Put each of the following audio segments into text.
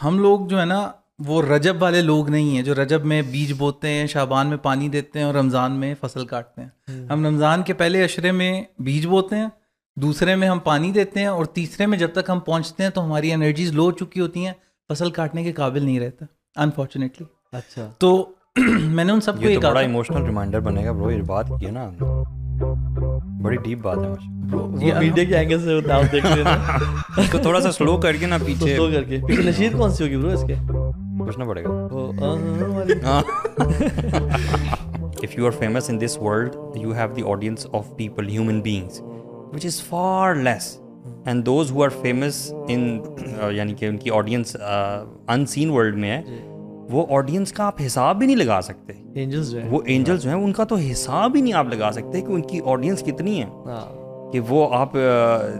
ہم لوگ جو ہے نا وہ رجب والے لوگ نہیں ہیں جو رجب میں بیج بوتے ہیں, شعبان میں پانی دیتے ہیں اور رمضان میں فصل کاٹتے ہیں. ہم رمضان کے پہلے عشرے میں بیج بوتے ہیں, دوسرے میں ہم پانی دیتے ہیں, اور تیسرے میں جب تک ہم پہنچتے ہیں تو ہماری انرجیز لو چکی ہوتی ہیں, فصل کاٹنے کے قابل نہیں رہتا انفارچونیٹلی. اچھا, تو میں نے ان سب کو یہ یہ تو کہا بڑا تھا, ایموشنل ریمائنڈر بنے گا برو, یہ بات کی ہے نا, بڑی ڈیپ بات ہے مجھے. وہ میڈیا کے اینگل سے آپ دیکھ رہے ہیں اس کو تھوڑا سا سلو کر کے نا پیچھے سلو کر کے. پیچھے نشید کون سی ہوگی برو اس کے؟ پوچھنا پڑے گا. وہ If you are famous in this world, you have the audience of people, human beings, which is far less. And those who are famous in یعنی کہ ان کی آڈینس unseen world میں ہے, وہ آڈینس کا آپ حساب بھی نہیں لگا سکتے. اینجلز جو ہیں, وہ اینجلز جو ہیں ان کا تو حساب ہی نہیں آپ لگا سکتے کہ ان کی آڈینس کتنی ہے, کہ وہ آپ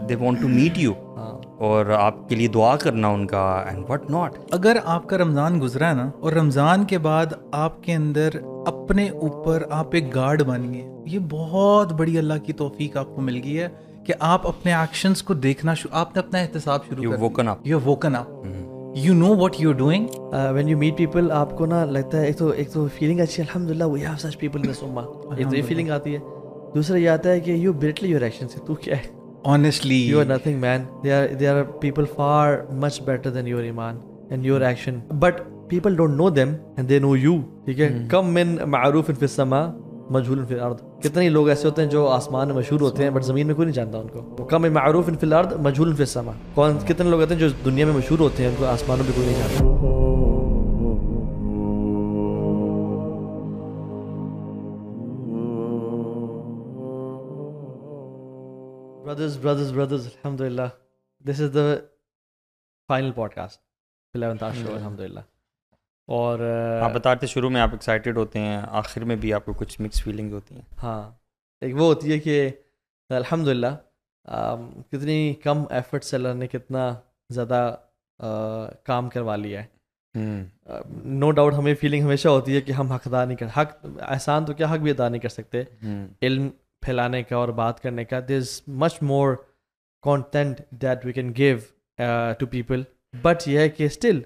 they want to meet you اور آپ کے لیے دعا کرنا ان کا اینڈ وٹ ناٹ. اگر آپ کا رمضان گزرا ہے نا, اور رمضان کے بعد آپ کے اندر اپنے اوپر آپ ایک گارڈ بن گئے, یہ بہت بڑی اللہ کی توفیق آپ کو مل گئی ہے کہ آپ اپنے ایکشنز کو دیکھنا آپ نے اپنا احتساب شروع کر دیا. You woken up, you know what you are doing. When you meet people آپ کو نا لگتا ہے ایک تو فیلنگ اچھی ہے, الحمد للہ we have such people in دس امہ, ایک تو یہ فیلنگ آتی ہے. دوسرا یہ آتا ہے کہ یو بیٹلی یور ایکشن سے, تو کیا ہے honestly you are nothing man, there are people far much better than your iman and your action, but people don't know them and they know you. ٹھیک ہے, کم من معروف فی السماء مجہول فی الارض. کتنے لوگ ایسے ہوتے ہیں جو آسمان میں مشہور ہوتے ہیں بٹ زمین میں کوئی نہیں جانتا ان کو. کم من معروف فی الارض مجہول فی السماء. کتنے لوگ ہوتے ہیں جو دنیا میں مشہور ہوتے ہیں ان کو آسمانوں پہ کوئی نہیں جانتا. Brothers, alhamdulillah. This is the final podcast, 11th hour show, alhamdulillah. اور آپ بتاتے تھے شروع میں آپ ایکسائٹیڈ ہوتے ہیں, آخر میں بھی آپ کو کچھ مکس فیلنگ ہوتی ہیں. ہاں, ایک وہ ہوتی ہے کہ الحمدللہ کتنی کم ایفرٹ سے اللہ نے کتنا زیادہ کام کروا لیا ہے. نو ڈاؤٹ ہمیں فیلنگ ہمیشہ ہوتی ہے کہ ہم حق ادا نہیں کر, حق احسان تو کیا حق بھی ادا نہیں کر سکتے. علم پھیلانے کا اور بات کرنے کا, there is much more content that we can give to people, but یہ ہے کہ اسٹل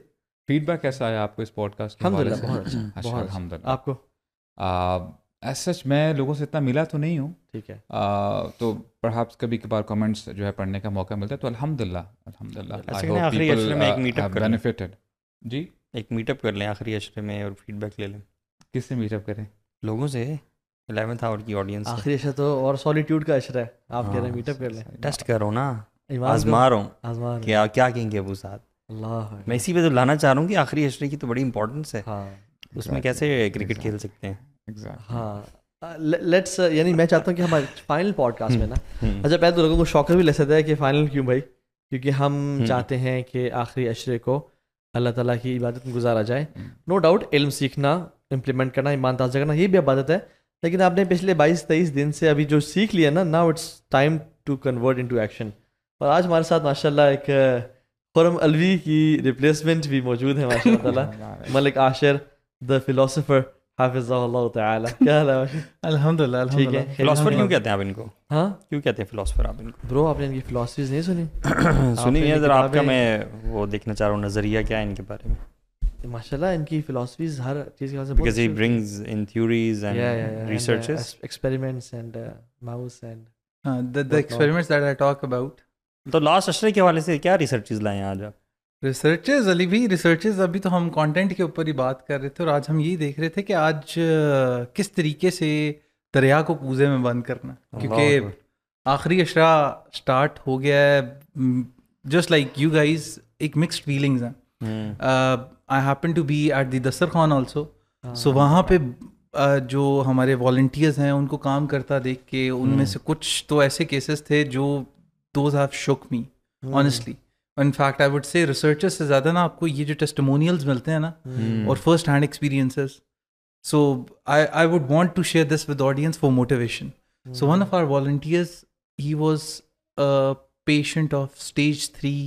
فیڈ بیک کیسا آیا آپ کو اس پوڈ کاسٹ؟ الحمدللہ بہت اچھا. الحمدللہ. آپ کو ایز سچ میں لوگوں سے اتنا ملا تو نہیں ہوں, ٹھیک ہے, تو پرہیپس کبھی کبھار کمنٹس جو ہے پڑھنے کا موقع ملتا ہے, تو الحمدللہ آخری عشرے میں ایک میٹ اپ کر لیں. جی, ایک میٹ اپ کر لیں آخری عشرے میں اور فیڈ بیک لے لیں. کس سے میٹ اپ کریں؟ لوگوں سے, 11th آور کی آڈینس. آخری عشرہ تو اور سولیٹیوڈ کا عشرہ ہے, آپ کہہ رہے ہیں میٹ اپ کر لیں. ٹیسٹ کرو نا, آزما رہا ہوں کیا کہیں گے ابو صاحب. اللہ, میں اسی پہ تو لانا چاہ رہا ہوں کہ آخری عشرے کی تو بڑی امپورٹنس ہے, اس میں کیسے کرکٹ کھیل سکتے ہیں. ہاں, لیٹس, یعنی میں چاہتا ہوں کہ ہمارے فائنل پوڈ کاسٹ میں نا, اچھا پہلے تو لوگوں کو شوق بھی لے سکتا ہے کہ فائنل کیوں بھائی, کیونکہ ہم چاہتے ہیں کہ آخری عشرے کو اللہ تعالیٰ کی عبادت میں گزارا جائے. نو ڈاؤٹ علم سیکھنا, امپلیمنٹ کرنا, ایمان تازہ کرنا, یہ بھی عبادت ہے, لیکن آپ نے پچھلے 22-23 دن سے ابھی جو سیکھ لیا نا, now it's time to convert into action. اور آج ہمارے ساتھ ماشاء اللہ ایک خرم الوی کی ریپلیسمنٹ بھی موجود ہے ماشاء اللہ, ملک عاشر دا فلاسفر حافظہ اللہ تعالی. کیا حال ہے؟ الحمدللہ. ٹھیک ہے. فلاسفر کیوں کہتے ہیں آپ ان کو؟ ہاں, کیوں کہتے ہیں فلاسفر آپ ان کو؟ برو آپ نے ان کی فلاسفیز نہیں سنی؟ سنی ہے, ذرا آپ کا میں وہ دیکھنا چاہ رہا ہوں نظریہ کیا ہے ان کے بارے میں. ماشاء اللہ ان کی فلاسفیز ہر چیز کے because he brings in theories and researches, experiments and mouse and the experiments that I talk about. تو لاسٹ عشرے کے حوالے سے کیا ریسرچز لائے ہیں آج آپ؟ ریسرچز علی بھی ریسرچز, ابھی تو ہم کانٹینٹ کے اوپر ہی بات کر رہے تھے, اور آج ہم یہی دیکھ رہے تھے کہ آج کس طریقے سے دریا کو کوزے میں بند کرنا, کیونکہ آخری عشرہ اسٹارٹ ہو گیا ہے. جسٹ لائک یو گائز, ایک مکسڈ فیلنگز ہیں. I happen to be at the دسترخوان also, so وہاں پہ جو ہمارے والنٹیئرز ہیں ان کو کام کرتا دیکھ کے, ان میں سے کچھ تو ایسے کیسز تھے جو those have shook me honestly. In fact I would say researchers سے زیادہ نا آپ کو یہ جو testimonials ملتے ہیں نا, اور first hand experiences, so I would want to share this with audience for motivation. So one of our volunteers, he was a patient of stage 3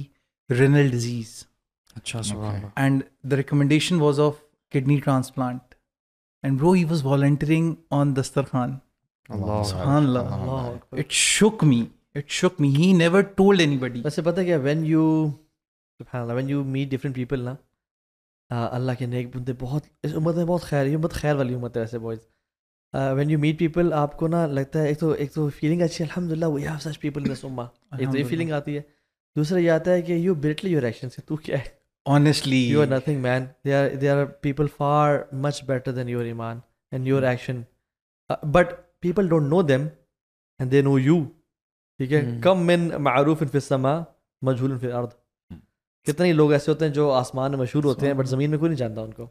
renal disease. اچھا, and the recommendation was of kidney transplant, and bro he was volunteering on Dastarkhan. Subhanallah, it shook me, he never told anybody. ویسے پتہ کیا, when you meet different people نا, اللہ کے نیک بندے بہت اس امت میں بہت خیر، یہ امت خیر والی امت ہے ویسے boys. When you meet people آپ کو نا لگتا ہے ایک تو فیلنگ اچھی ہے الحمدللہ we have such people in دس امہ، ایک تو یہ فیلنگ آتی ہے. دوسرا یہ آتا ہے کہ یو بریٹلی یور ایکشن سے تو کیا ہے honestly you are nothing man. There are people far much better than your iman and your action, but people don't know them and they know you. ٹھیک ہے. کم من معروف فی السماء مجہول فی الارض. کتنے ہی لوگ ایسے ہوتے ہیں جو آسمان میں مشہور ہوتے ہیں بٹ زمین میں کوئی نہیں جانتا ان کو.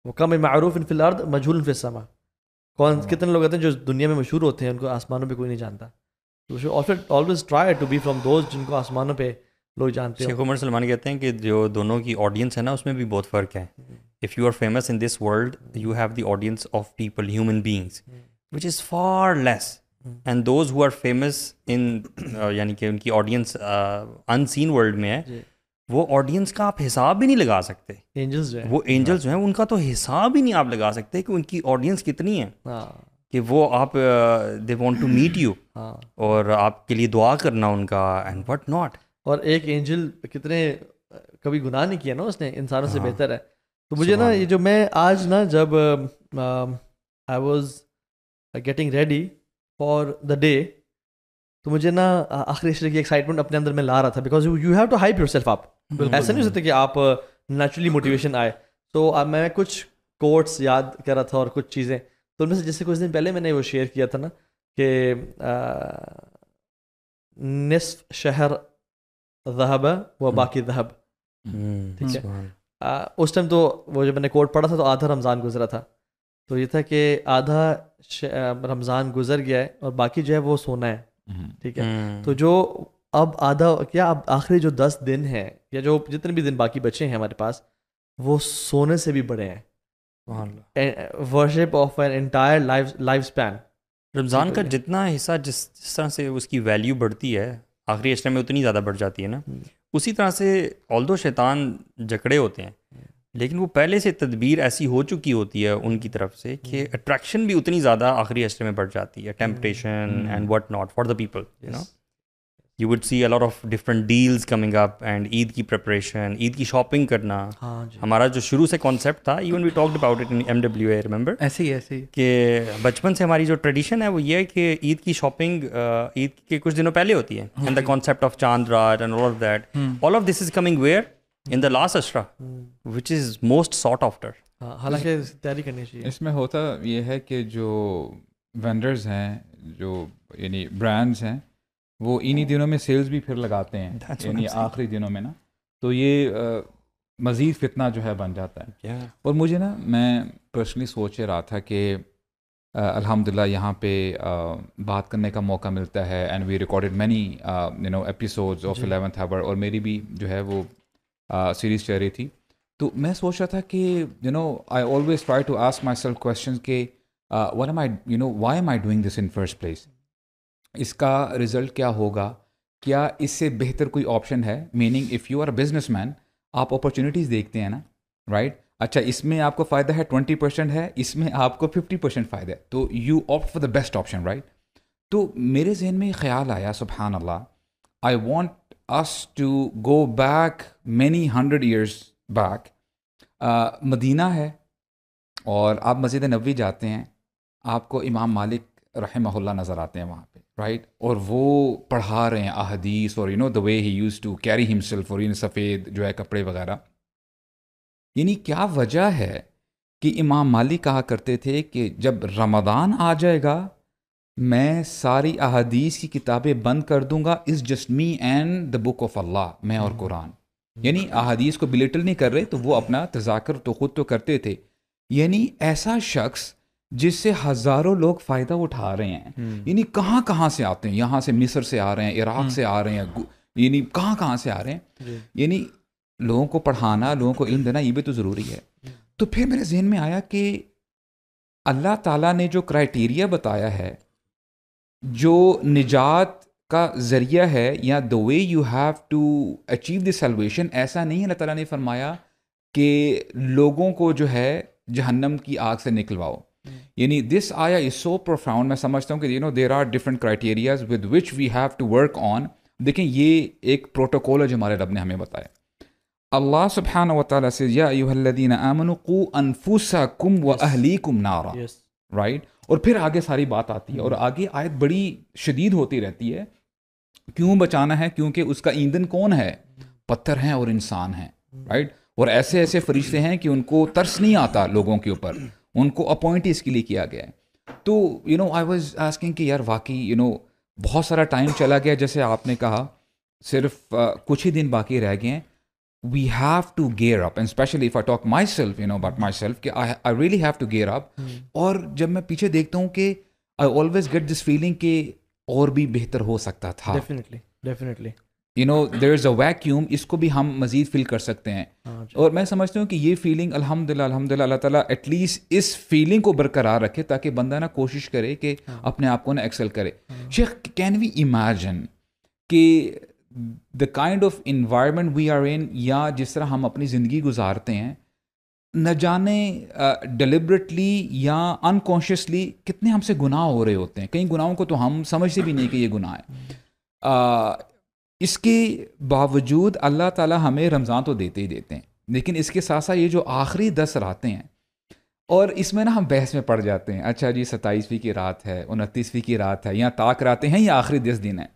وہ کم من معروف فی الارض مجہول فی السماء. کتنے لوگ ہوتے ہیں جو دنیا میں مشہور ہوتے ہیں ان کو آسمانوں پہ کوئی نہیں جانتا. We should always try to be from those جن کو آسمانوں پہ لوگ جانتے ہیں. شیخ عمر سلمان کہتے ہیں کہ جو دونوں کی آڈینس ہے نا اس میں بھی بہت فرق ہے. If you are famous in this world, you have the audience of people, human beings, which is far less. And those who are famous in یعنی کہ ان کی آڈینس unseen world میں ہے, وہ آڈینس کا آپ حساب بھی نہیں لگا سکتے. اینجلز جو ہیں, وہ اینجلز جو ہیں ان کا تو حساب ہی نہیں آپ لگا سکتے کہ ان کی آڈینس کتنی ہے. کہ وہ آپ they want to meet you اور آپ کے لیے دعا کرنا ان کا اینڈ وٹ ناٹ. اور ایک اینجل کتنے کبھی گناہ نہیں کیا نا اس نے, انسانوں سے بہتر ہے. تو مجھے نا یہ جو میں آج نا جب I was getting ready for the day, تو مجھے نا آخری عشرے کی ایکسائٹمنٹ اپنے اندر میں لا رہا تھا, because you have to hype yourself up. ایسا نہیں ہو سکتا کہ آپ نیچرلی موٹیویشن آئے. تو میں کچھ کوٹس یاد کر رہا تھا اور کچھ چیزیں, تو ان میں سے جیسے کچھ دن پہلے میں نے وہ شیئر کیا تھا نا کہ نصف شہر ذہب و باقی ذہب. ٹھیک ہے, اس ٹائم تو وہ جب میں نے کوٹ پڑھا تھا تو آدھا رمضان گزرا تھا. تو یہ تھا کہ آدھا رمضان گزر گیا ہے اور باقی جو ہے وہ سونا ہے. ٹھیک ہے, تو جو اب آدھا کیا اب آخری جو 10 دن ہیں یا جو جتنے بھی دن باقی بچے ہیں ہمارے پاس, وہ سونے سے بھی بڑے ہیں. Worship of an entire life span. Ramzan کا جتنا حصہ جس طرح سے اس کی ویلیو بڑھتی ہے آخری عشرے میں اتنی زیادہ بڑھ جاتی ہے نا, اسی طرح سے آلدو شیطان جکڑے ہوتے ہیں لیکن وہ پہلے سے تدبیر ایسی ہو چکی ہوتی ہے ان کی طرف سے کہ اٹریکشن بھی اتنی زیادہ آخری عشرے میں بڑھ جاتی ہے, temptation and what not for the people. You know you would see a lot of different deals coming up and عید کی پریپریشن, عید کی شاپنگ کرنا. ہمارا جو شروع سے کانسیپٹ تھا, even we talked about it in MWA, remember, ایسے ہی کہ بچپن سے ہماری جو ٹریڈیشن ہے وہ یہ ہے کہ عید کی شاپنگ عید کے کچھ دنوں پہلے ہوتی ہے. And the concept of chand raat and all of that, all of this is coming where in the last عشرہ which is most sought after. حالانکہ تیاری کرنی چاہیے. اس میں ہوتا یہ ہے کہ جو وینڈرز ہیں, جو یعنی برانڈز ہیں, وہ انہی دنوں میں سیلز بھی پھر لگاتے ہیں, یعنی آخری دنوں میں نا, تو یہ مزید فتنہ جو ہے بن جاتا ہے. اور مجھے نا میں پرسنلی سوچ رہا تھا کہ الحمدللہ یہاں پہ بات کرنے کا موقع ملتا ہے, and we recorded many episodes of 11th Hour, اور میری بھی جو ہے وہ سیریز چل رہی تھی. تو میں سوچ رہا تھا کہ I always try to ask myself question کہ what am I why am I doing this in first place. اس کا رزلٹ کیا ہوگا, کیا اس سے بہتر کوئی آپشن ہے. Meaning if you are a businessman, آپ اپرچونیٹیز دیکھتے ہیں نا, رائٹ. اچھا اس میں آپ کو فائدہ ہے 20% ہے, اس میں آپ کو 50% فائدہ ہے, تو you opt for the best option, right. تو میرے ذہن میں یہ خیال آیا, سبحان اللہ, I want us to go back many 100 years back. Medina ہے اور آپ مسجد نبوی جاتے ہیں, آپ کو امام مالک رحمہ اللہ نظر آتے ہیں وہاں پہ, رائٹ. اور وہ پڑھا رہے ہیں احادیث, اور دا وے ہی یوز ٹو کیری ہمسیلف, اور سفید جو ہے کپڑے وغیرہ. یعنی کیا وجہ ہے کہ امام مالک کہا کرتے تھے کہ جب رمضان آ جائے گا میں ساری احادیث کی کتابیں بند کر دوں گا, is just me and the book of Allah, میں اور قرآن. یعنی احادیث کو بلیٹل نہیں کر رہے, تو وہ اپنا تذاکر تو خود تو کرتے تھے. یعنی ایسا شخص جس سے ہزاروں لوگ فائدہ اٹھا رہے ہیں, یعنی کہاں کہاں سے آتے ہیں, یہاں سے مصر سے آ رہے ہیں, عراق سے آ رہے ہیں, یعنی کہاں کہاں سے آ رہے ہیں. یعنی لوگوں کو پڑھانا, لوگوں کو علم دینا, یہ بھی تو ضروری ہے. تو پھر میرے ذہن میں آیا کہ اللہ تعالیٰ نے جو کرائٹیریا بتایا ہے, جو نجات کا ذریعہ ہے, یا the way you have to achieve the salvation, ایسا نہیں ہے. اللہ تعالیٰ نے فرمایا کہ لوگوں کو جو ہے جہنم کی آگ سے نکلواؤ. یعنی دس آیا از سو پروفاؤنڈ. میں سمجھتا ہوں کہ there are different criterias with which we have to work on. دیکھیں یہ ایک پروٹوکول ہے جو ہمارے رب نے ہمیں بتایا. Allah subhanahu wa ta'ala says, Ya ayyuhalladhina amanu qu anfusakum wa ahlikum nara. Yes. Right? اور پھر آگے ساری بات آتی ہے اور آگے آیت بڑی شدید ہوتی رہتی ہے. کیوں بچانا ہے؟ کیونکہ اس کا ایندھن کون ہے؟ پتھر ہیں اور انسان ہیں. رائٹ؟ اور ایسے ایسے فرشتے ہیں کہ ان کو ترس نہیں آتا لوگوں کے اوپر, ان کو اپوائنٹ اس کے لیے کیا گیا ہے. تو آئی واز آسکنگ کہ یار واقعی بہت سارا ٹائم چلا گیا, جیسے آپ نے کہا صرف کچھ ہی دن باقی رہ گئے ہیں. We have to gear up, and especially if I talk myself, about myself, کہ I really have to gear up. اور جب میں پیچھے دیکھتا ہوں کہ I always get this feeling کہ اور بھی بہتر ہو سکتا تھا. Definitely. There is a vacuum, اس کو بھی ہم مزید فیل کر سکتے ہیں. اور میں سمجھتا ہوں کہ یہ فیلنگ الحمدللہ اللہ تعالیٰ ایٹ لیسٹ اس فیلنگ کو برقرار رکھے تاکہ بندہ نا کوشش کرے کہ اپنے آپ کو نا ایکسل کرے. شیخ, کین وی امیجن کہ the kind of environment we are in, یا جس طرح ہم اپنی زندگی گزارتے ہیں, نہ جانے ڈیلیبریٹلی یا انکانشیسلی کتنے ہم سے گناہ ہو رہے ہوتے ہیں. کئی گناہوں کو تو ہم سمجھتے بھی نہیں کہ یہ گناہ ہے. اس کے باوجود اللہ تعالیٰ ہمیں رمضان تو دیتے ہی دیتے ہیں, لیکن اس کے ساتھ ساتھ یہ جو آخری 10 راتیں ہیں, اور اس میں نا ہم بحث میں پڑ جاتے ہیں, اچھا جی 27ویں کی رات ہے, 29ویں کی رات ہے, یا طاق راتیں ہیں, یا آخری 10 دن ہیں.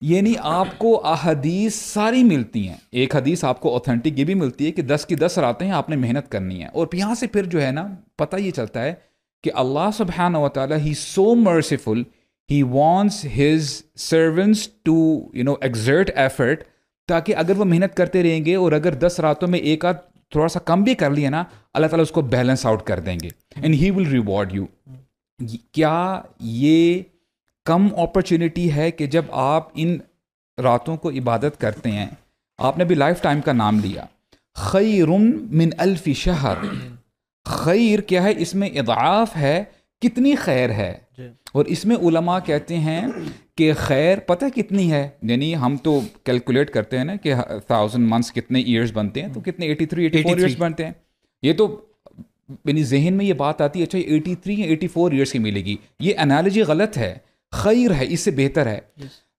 یعنی آپ کو احادیث ساری ملتی ہیں. ایک حدیث آپ کو اوتھینٹک یہ بھی ملتی ہے کہ 10 کی 10 راتیں ہیں, آپ نے محنت کرنی ہے. اور یہاں سے پھر جو ہے نا پتہ یہ چلتا ہے کہ اللہ سبحانہ و تعالیٰ ہی so merciful, he wants his servants to exert effort, تاکہ اگر وہ محنت کرتے رہیں گے اور اگر 10 راتوں میں ایک آدھ تھوڑا سا کم بھی کر لیا نا, اللہ تعالیٰ اس کو بیلنس آؤٹ کر دیں گے, and he will reward you. کیا یہ کم اپرچونٹی ہے کہ جب آپ ان راتوں کو عبادت کرتے ہیں, آپ نے بھی لائف ٹائم کا نام لیا, خیر من الف شہر, خیر کیا ہے؟ اس میں اضعاف ہے, کتنی خیر ہے. اور اس میں علماء کہتے ہیں کہ خیر پتہ کتنی ہے, یعنی ہم تو کیلکولیٹ کرتے ہیں نا کہ 1000 منتھس کتنے ایئرز بنتے ہیں, تو کتنے 83 ایئرز بنتے ہیں. یہ تو یعنی ذہن میں یہ بات آتی ہے اچھا 83 یا 84 ایئرس کی ملے گی, یہ انالوجی غلط ہے. خیر ہے, اس سے بہتر ہے.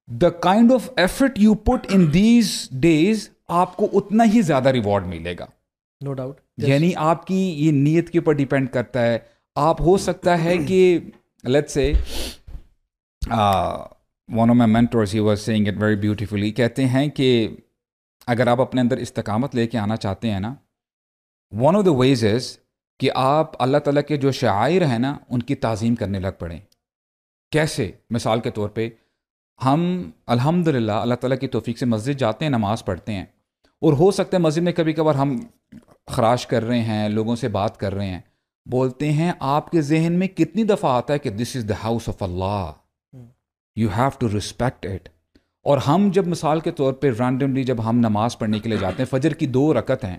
The kind of effort you put in these days, آپ کو اتنا ہی زیادہ ریوارڈ ملے گا, نو ڈاؤٹ. یعنی آپ کی یہ نیت کے اوپر ڈیپینڈ کرتا ہے. آپ ہو سکتا ہے کہ let's say one of my mentors he was saying it very beautifully, کہتے ہیں کہ اگر آپ اپنے اندر استقامت لے کے آنا چاہتے ہیں نا, ون آف دا ویز از کہ آپ اللہ تعالیٰ کے جو شعائر ہیں نا ان کی تعظیم کرنے لگ پڑیں. کیسے؟ مثال کے طور پہ ہم الحمدللہ اللہ تعالیٰ کی توفیق سے مسجد جاتے ہیں, نماز پڑھتے ہیں, اور ہو سکتا ہے مسجد میں کبھی کبھار ہم خراش کر رہے ہیں, لوگوں سے بات کر رہے ہیں, بولتے ہیں آپ کے ذہن میں کتنی دفعہ آتا ہے کہ this is the house of Allah, you have to respect it. اور ہم جب مثال کے طور پہ رینڈملی جب ہم نماز پڑھنے کے لیے جاتے ہیں, فجر کی 2 رکعت ہیں,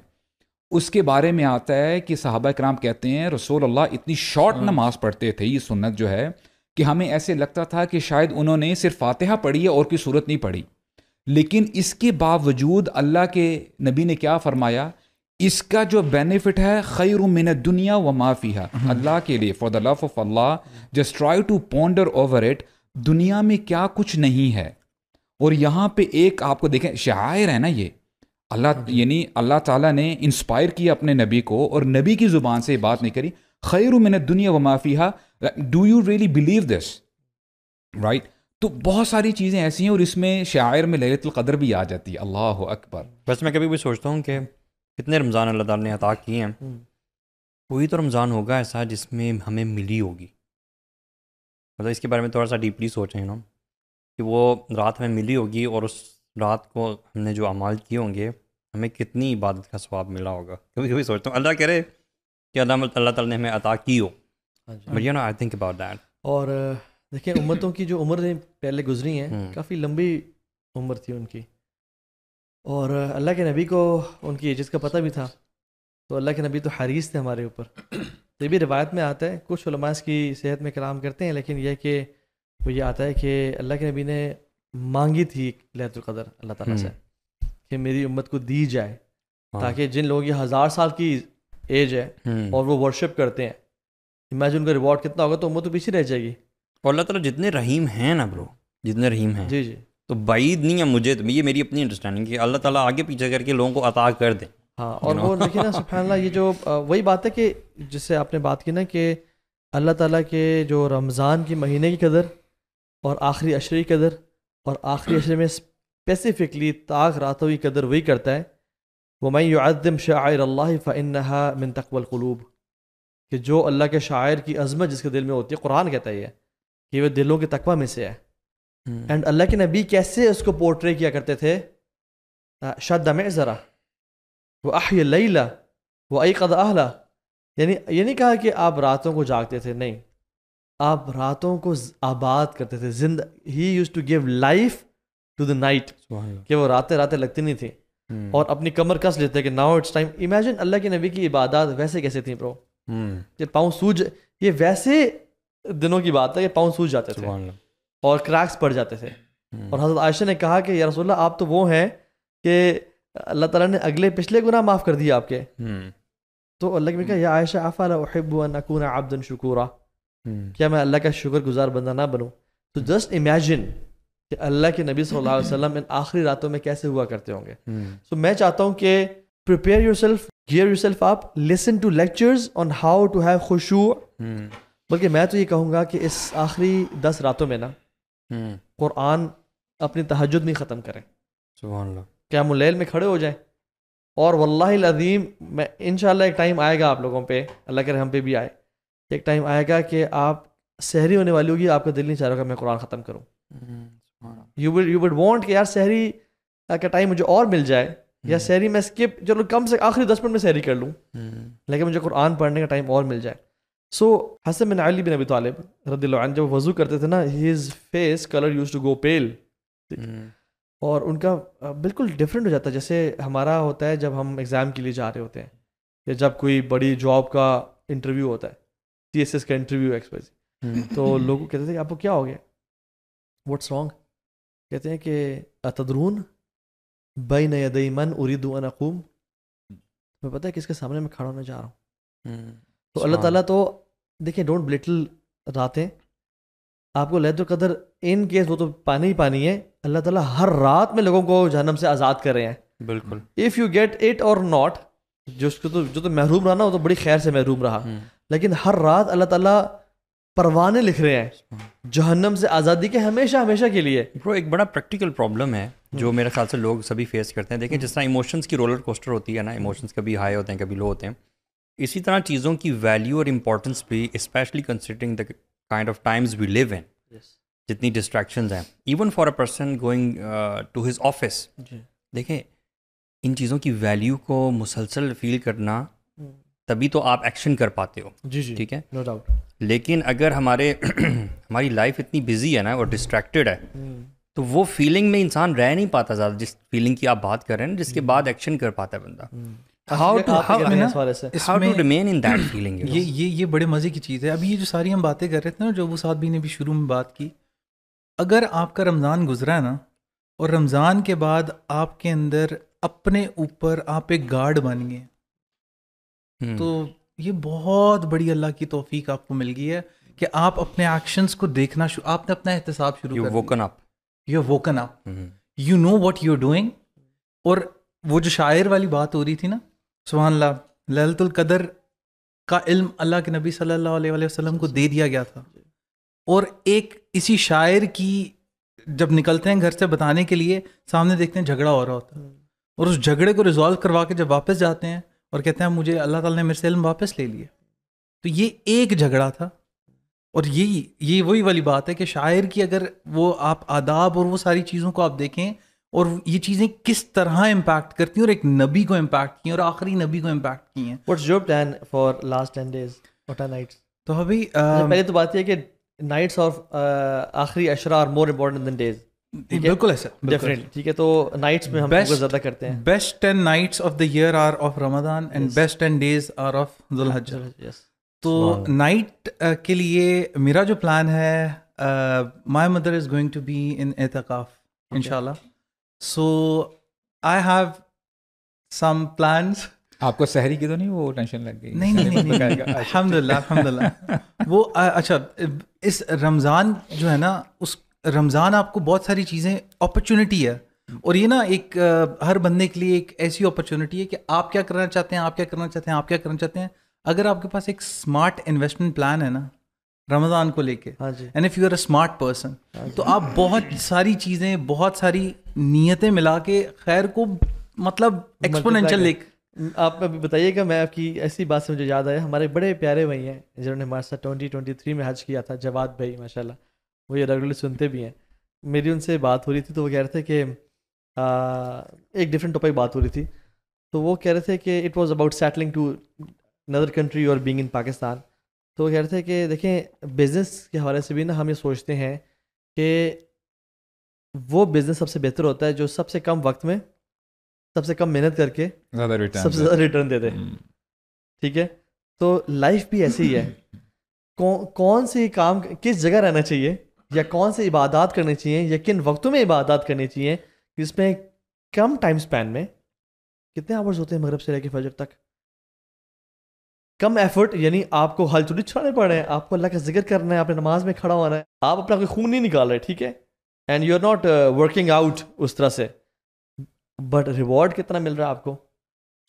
اس کے بارے میں آتا ہے کہ صحابہ کرام کہتے ہیں رسول اللہ اتنی شارٹ نماز پڑھتے تھے, یہ سنت جو ہے, کہ ہمیں ایسے لگتا تھا کہ شاید انہوں نے صرف فاتحہ پڑھی ہے اور کوئی صورت نہیں پڑھی. لیکن اس کے باوجود اللہ کے نبی نے کیا فرمایا, اس کا جو بینیفٹ ہے خیر من الدنیا وما فیہا, اللہ کے لیے, for the love of Allah, just try to ponder over it, دنیا میں کیا کچھ نہیں ہے. اور یہاں پہ ایک آپ کو دیکھیں شعائر ہے نا, یہ اللہ یعنی اللہ تعالیٰ نے انسپائر کیا اپنے نبی کو, اور نبی کی زبان سے یہ بات نہیں کری, خیر من الدنیا وما فیہا. Do you really believe this? Right. تو بہت ساری چیزیں ایسی ہیں, اور اس میں شاعر میں لیلۃ القدر بھی آ جاتی ہے. اللہ اکبر. بس میں کبھی بھی سوچتا ہوں کہ کتنے رمضان اللہ تعالیٰ نے عطا کیے ہیں, کوئی تو رمضان ہوگا ایسا جس میں ہمیں ملی ہوگی. مطلب اس کے بارے میں تھوڑا سا ڈیپلی سوچیں نا, کہ وہ رات ہمیں ملی ہوگی, اور اس رات کو ہم نے جو اعمال کیے ہوں گے, ہمیں کتنی عبادت کا ثواب ملا ہوگا. کبھی کبھی سوچتا ہوں اللہ کرے کہ اللہ تعالیٰ نے ہمیں عطا کی ہو. But you know, I think about that. اور دیکھیں امتوں کی جو عمریں پہلے گزری ہیں, کافی لمبی عمر تھی ان کی, اور اللہ کے نبی کو ان کی ایجز کا پتہ بھی تھا, تو اللہ کے نبی تو حریص تھے ہمارے اوپر. تو یہ بھی روایت میں آتا ہے, کچھ علماء اس کی صحت میں کلام کرتے ہیں, لیکن یہ کہ وہ یہ آتا ہے کہ اللہ کے نبی نے مانگی تھی لیلۃ القدر اللہ تعالیٰ سے کہ میری امت کو دی جائے, تاکہ جن لوگوں کی 1000 سال کی ایج ہے اور وہ ورشپ کرتے ہیں, امیجن کا ریوارڈ کتنا ہوگا, تو امت تو پیچھے رہ جائے گی. اور اللہ تعالیٰ جتنے رحیم ہیں نا برو, جتنے رحیم ہیں, جی جی, تو بعید نہیں ہے مجھے، تو یہ میری اپنی انڈرسٹینڈنگ کہ اللہ تعالیٰ آگے پیچھے کر کے لوگوں کو عطا کر دیں. ہاں اور وہ دیکھیں نا سبحان اللہ، یہ جو وہی بات ہے کہ جس سے آپ نے بات کی نا کہ اللہ تعالیٰ کے جو رمضان کے مہینے کی قدر اور آخری عشرے کی قدر اور آخری عشرے میں اسپیسیفکلی طاق راتوں کی قدر وہی کرتا ہے. وَمَن يُعَظِّمْ شَعَائِرَ اللَّهِ فَإِنَّهَا مِن تَقْوَى الْقُلُوبِ، کہ جو اللہ کے شاعر کی عظمت جس کے دل میں ہوتی ہے، قرآن کہتا ہے یہ کہ وہ دلوں کے تقویٰ میں سے ہے. اینڈ اللہ کے نبی کیسے اس کو پورٹرے کیا کرتے تھے؟ شد معذرہ وَأَحْيَا اللَّيْلَ وَأَيْقَظَ أَهْلَهُ، یعنی یہ نہیں کہا کہ آپ راتوں کو جاگتے تھے، نہیں، آپ راتوں کو آباد کرتے تھے. He used to give life to the night, کہ وہ راتیں لگتی نہیں تھیں اور اپنی کمر کس لیتے کہ ناؤ اٹس ٹائم. امیجن اللہ کے نبی کی عبادات ویسے کیسے تھیں برو، کہ پاؤں سوج، یہ ویسے دنوں کی بات ہے کہ پاؤں سوج جاتے تھے اور کریکس پڑ جاتے تھے. اور حضرت عائشہ نے کہا کہ یا رسول اللہ آپ تو وہ ہیں کہ اللہ تعالیٰ نے اگلے پچھلے گناہ معاف کر دیا آپ کے. تو اللہ کے کہا یا عائشہ افلا احب ان اکون عبدا شکورا، کیا میں اللہ کا شکر گزار بندہ نہ بنوں؟ تو جسٹ امیجن کہ اللہ کے نبی صلی اللہ علیہ وسلم ان آخری راتوں میں کیسے ہوا کرتے ہوں گے. سو میں چاہتا ہوں کہ prepare yourself, gear yourself up, listen to lectures on how to have خشوع. بلکہ میں تو یہ کہوں گا کہ اس آخری 10 راتوں میں نا قرآن اپنی تہجد نہیں ختم کریں، سبحان اللہ، قیام اللیل میں کھڑے ہو جائیں. اور واللہ العظیم میں انشاءاللہ ایک ٹائم آئے گا آپ لوگوں پہ، اللہ کے رحم پہ بھی آئے، ایک ٹائم آئے گا کہ آپ سحری ہونے والی ہوگی، آپ کا دل نہیں چاہ رہا کہ میں قرآن ختم کروں. یو وڈ وانٹ کہ یار سحری کا ٹائم مجھے اور مل جائے، یا سحری میں اسکپ، چلو کم سے آخری 10 منٹ میں سحری کر لوں، لیکن مجھے قرآن پڑھنے کا ٹائم اور مل جائے. سو حسن بن علی بن ابی طالب رضی اللہ عنہ جب وضو کرتے تھے نا، his face colour used to go pale, اور ان کا بالکل ڈفرینٹ ہو جاتا ہے. جیسے ہمارا ہوتا ہے جب ہم ایگزام کے لیے جا رہے ہوتے ہیں، یا جب کوئی بڑی جاب کا انٹرویو ہوتا ہے، TSS کا انٹرویو ایکسپریس، تو لوگ کہتے تھے کہ آپ کو کیا ہو گیا، واٹس رانگ؟ کہتے ہیں کہ اتدرون بین یدی من اريد ان اقوم، میں پتہ ہے کس کے سامنے میں کھڑا ہونے جا رہا ہوں. تو اللہ تعالیٰ تو دیکھیں ڈونٹ بلٹل راتیں، آپ کو لیلۃ القدر ان کیس وہ تو پانی ہی پانی ہے، اللہ تعالیٰ ہر رات میں لوگوں کو جہنم سے آزاد کر رہے ہیں. بالکل، اف یو گیٹ اٹ اور ناٹ، جو تو محروم رہا نا وہ تو بڑی خیر سے محروم رہا، لیکن ہر رات اللہ تعالیٰ پروانے لکھ رہے ہیں جہنم سے آزادی کے، ہمیشہ ہمیشہ کے لیے. برو ایک بڑا پریکٹیکل پرابلم ہے جو میرے خیال سے لوگ سبھی فیس کرتے ہیں. دیکھیں جس طرح ایموشنس کی رولر کوسٹر ہوتی ہے نا، ایموشنس کبھی ہائی ہوتے ہیں کبھی لو ہوتے ہیں، اسی طرح چیزوں کی ویلیو اور امپورٹنس بھی، especially considering the kind of times we live in, جتنی ڈسٹریکشنز ہیں، even for a person going to his office. دیکھیں ان چیزوں کی ویلیو کو مسلسل فیل کرنا، تبھی تو آپ ایکشن کر پاتے ہو. جی جی ٹھیک ہے، نو ڈاؤٹ. لیکن اگر ہماری لائف اتنی بزی ہے نا اور ڈسٹریکٹیڈ ہے، تو وہ فیلنگ میں انسان رہ نہیں پاتا زیادہ، جس فیلنگ کی آپ بات کر رہے ہیں جس کے بعد ایکشن کر پاتا ہے بندہ. یہ بڑے مزے کی چیز ہے. ابھی یہ جو ساری ہم باتیں کر رہے تھے نا، جو ابو سعد بھی نے بھی شروع میں بات کی، اگر آپ کا رمضان گزرا ہے نا، اور رمضان کے بعد آپ کے اندر اپنے اوپر آپ ایک گارڈ بن گئے، تو یہ بہت بڑی اللہ کی توفیق آپ کو مل گئی ہے کہ آپ اپنے ایکشنز کو دیکھنا آپ نے اپنا احتساب شروع کر دیا. You woken up, you know what you are doing. اور وہ جو شاعر والی بات ہو رہی تھی نا، سبحان اللہ، لیلۃ القدر کا علم اللہ کے نبی صلی اللہ علیہ وسلم کو دے دیا گیا تھا، اور ایک اسی شاعر کی جب نکلتے ہیں گھر سے بتانے کے لیے، سامنے دیکھتے ہیں جھگڑا ہو رہا ہوتا ہے، اور اس جھگڑے کو ریزالو کروا کے جب واپس جاتے ہیں اور کہتے ہیں مجھے اللہ تعالیٰ نے میرے سے علم واپس لے لیا. تو یہ ایک جھگڑا تھا. اور یہ وہی والی بات ہے کہ شاعر کی اگر وہ آپ آداب اور وہ ساری چیزوں کو آپ دیکھیں، اور یہ چیزیں کس طرح امپیکٹ کرتی ہیں، اور ایک نبی کو امپیکٹ کی ہیں، اور آخری نبی کو امپیکٹ کی ہیں. What's your plan for last 10 days? What are nights? تو ابھی پہلے تو بات یہ کہ نائٹس آف آخری عشرہ are more important than days. بالکل ایسا ڈفرینٹ، ٹھیک ہے. تو نائٹس میں ہم زیادہ کرتے ہیں. Best 10 nights of the year are of Ramadan and best 10 days are of Dhul Hijjah. تو نائٹ کے لیے میرا جو پلان ہے، my mother is going to be in اعتکاف انشاءاللہ. So I have some plans. آپ کو سحری کی تو نہیں وہ ٹینشن لگ گئی؟ نہیں الحمد للہ. وہ اچھا، اس رمضان جو ہے نا، اس رمضان آپ کو بہت ساری چیزیں اپرچونٹی ہے, اور یہ نا ایک ہر بندے کے لیے ایک ایسی اپرچونٹی ہے کہ آپ کیا کرنا چاہتے ہیں, آپ کیا کرنا چاہتے ہیں, آپ کیا کرنا چاہتے ہیں. اگر آپ کے پاس ایک اسمارٹ انویسٹمنٹ پلان ہے نا رمضان کو لے کے, and if you are a smart person, تو آپ بہت ساری چیزیں, بہت ساری نیتیں ملا کے خیر کو مطلب ایکسپونینشل لے. آپ ابھی بتائیے گا, میں آپ کی ایسی بات سے مجھے یاد آیا, ہمارے بڑے پیارے بھائی ہیں جنہوں نے ہمارے ساتھ 2023 میں حج کیا تھا, جواد بھائی ماشاء اللہ, وہ یہ ریگولرلی سنتے بھی ہیں. میری ان سے بات ہو رہی تھی تو وہ کہہ رہے تھے کہ ایک ڈفرینٹ ٹاپک بات ہو رہی تھی, تو وہ کہہ رہے تھے کہ it was about settling to اندر کنٹری اور بینگ ان پاکستان. تو وہ کہہ رہے تھے کہ دیکھیں بزنس کے حوالے سے بھی نا ہم یہ سوچتے ہیں کہ وہ بزنس سب سے بہتر ہوتا ہے جو سب سے کم وقت میں سب سے کم محنت کر کے سب سے زیادہ ریٹرن دے دے. ٹھیک ہے, تو لائف بھی ایسی ہی ہے. کون سی کام کس جگہ رہنا چاہیے, یا کون سی عبادات کرنی چاہیے, یا کن وقتوں میں عبادات کرنی چاہیے جس میں کم ٹائم اسپین میں کتنے آورز ہوتے ہیں مغرب سے لے کے فجر تک, کم ایفرٹ, یعنی آپ کو حل چولی چھڑانے پڑ رہے ہیں, آپ کو اللہ کا ذکر کرنا ہے, آپ نے نماز میں کھڑا ہونا ہے, آپ اپنا کوئی خون نہیں نکال رہے, ٹھیک ہے, and you are not working out اس طرح سے, بٹ ریوارڈ کتنا مل رہا ہے آپ کو.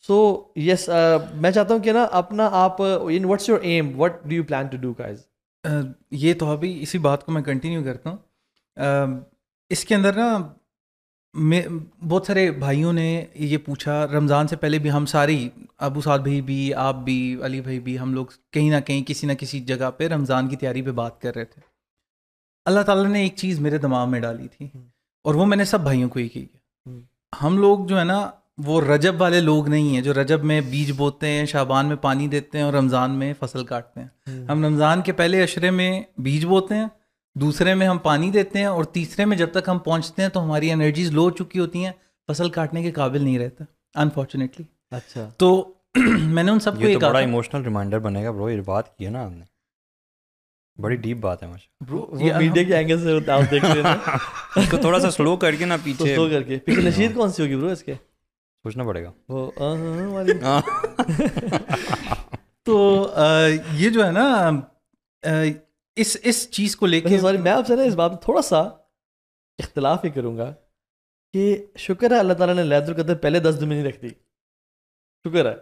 سو یس, میں چاہتا ہوں کہ نا اپنا آپ ان what's your aim, what do you plan to do guys. یہ تو ابھی اسی بات کو میں کنٹینیو کرتا ہوں. اس کے اندر نا بہت سارے بھائیوں نے یہ پوچھا رمضان سے پہلے بھی, ہم ساری ابو سعد بھائی بھی, آپ بھی, علی بھائی بھی, ہم لوگ کہیں نہ کہیں کسی نہ کسی جگہ پہ رمضان کی تیاری پہ بات کر رہے تھے. اللہ تعالیٰ نے ایک چیز میرے دماغ میں ڈالی تھی, اور وہ میں نے سب بھائیوں کو ہی کی. ہم لوگ جو ہے نا وہ رجب والے لوگ نہیں ہیں جو رجب میں بیج بوتے ہیں, شعبان میں پانی دیتے ہیں اور رمضان میں فصل کاٹتے ہیں. ہم رمضان کے پہلے عشرے میں بیج بوتے ہیں, دوسرے میں ہم پانی دیتے ہیں, اور تیسرے میں جب تک ہم پہنچتے ہیں تو ہماری انرجیز لو چکی ہوتی ہیں, فصل کاٹنے کے قابل نہیں رہتا انفارچونیٹلی. اچھا, تو میں نے ان سب کو یہ تو بڑا ایموشنل ریمائنڈر بنے گا برو, یہ بات کی ہے نا آپ نے, بڑی ڈیپ بات ہے ماشاءاللہ. میڈیا کے اینگل سے آپ دیکھ رہے ہیں اس کو تھوڑا سا سلو کر کے نا پیچھے سلو کر کے, پیچھے نشید کون سی ہوگی برو اس کے, سوچنا پڑے گا. وہ تو یہ جو ہے نا اس چیز کو لے کے, سوری میں آپ سے نا اس بات میں تھوڑا سا اختلاف ہی کروں گا کہ شکر ہے اللہ تعالیٰ نے لیلۃ القدر پہلے 10 دن میں نہیں رکھ دی, شکر ہے,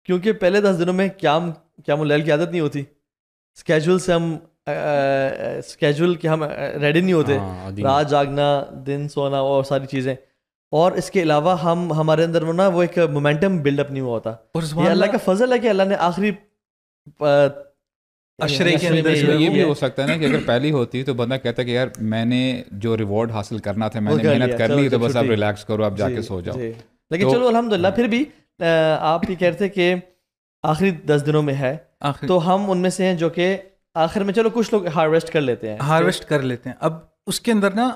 کیونکہ پہلے 10 دنوں میں قیام اللیل کی عادت نہیں ہوتی, اسکیجول سے ہم اسکیجول کے ہم ریڈی نہیں ہوتے, رات جاگنا, دن سونا اور ساری چیزیں, اور اس کے علاوہ ہمارے اندر وہ ایک مومنٹم بلڈ اپ نہیں ہوا ہوتا. یہ اللہ کا فضل ہے کہ اللہ نے آخری عشرے کے اندر یہ بھی ہو سکتا ہے نا کہ اگر پہلی ہوتی تو بندہ کہتا ہے کہ یار میں نے جو ریوارڈ حاصل کرنا تھا میں نے محنت کر لی, تو بس آپ ریلیکس کرو, آپ جا کے سو جاؤ. لیکن چلو الحمدللہ پھر بھی آپ یہ کہتے ہیں کہ آخری 10 دنوں میں ہے, تو ہم ان میں سے ہیں جو کہ آخر میں چلو کچھ لوگ ہارویسٹ کر لیتے ہیں. اب اس کے اندر نا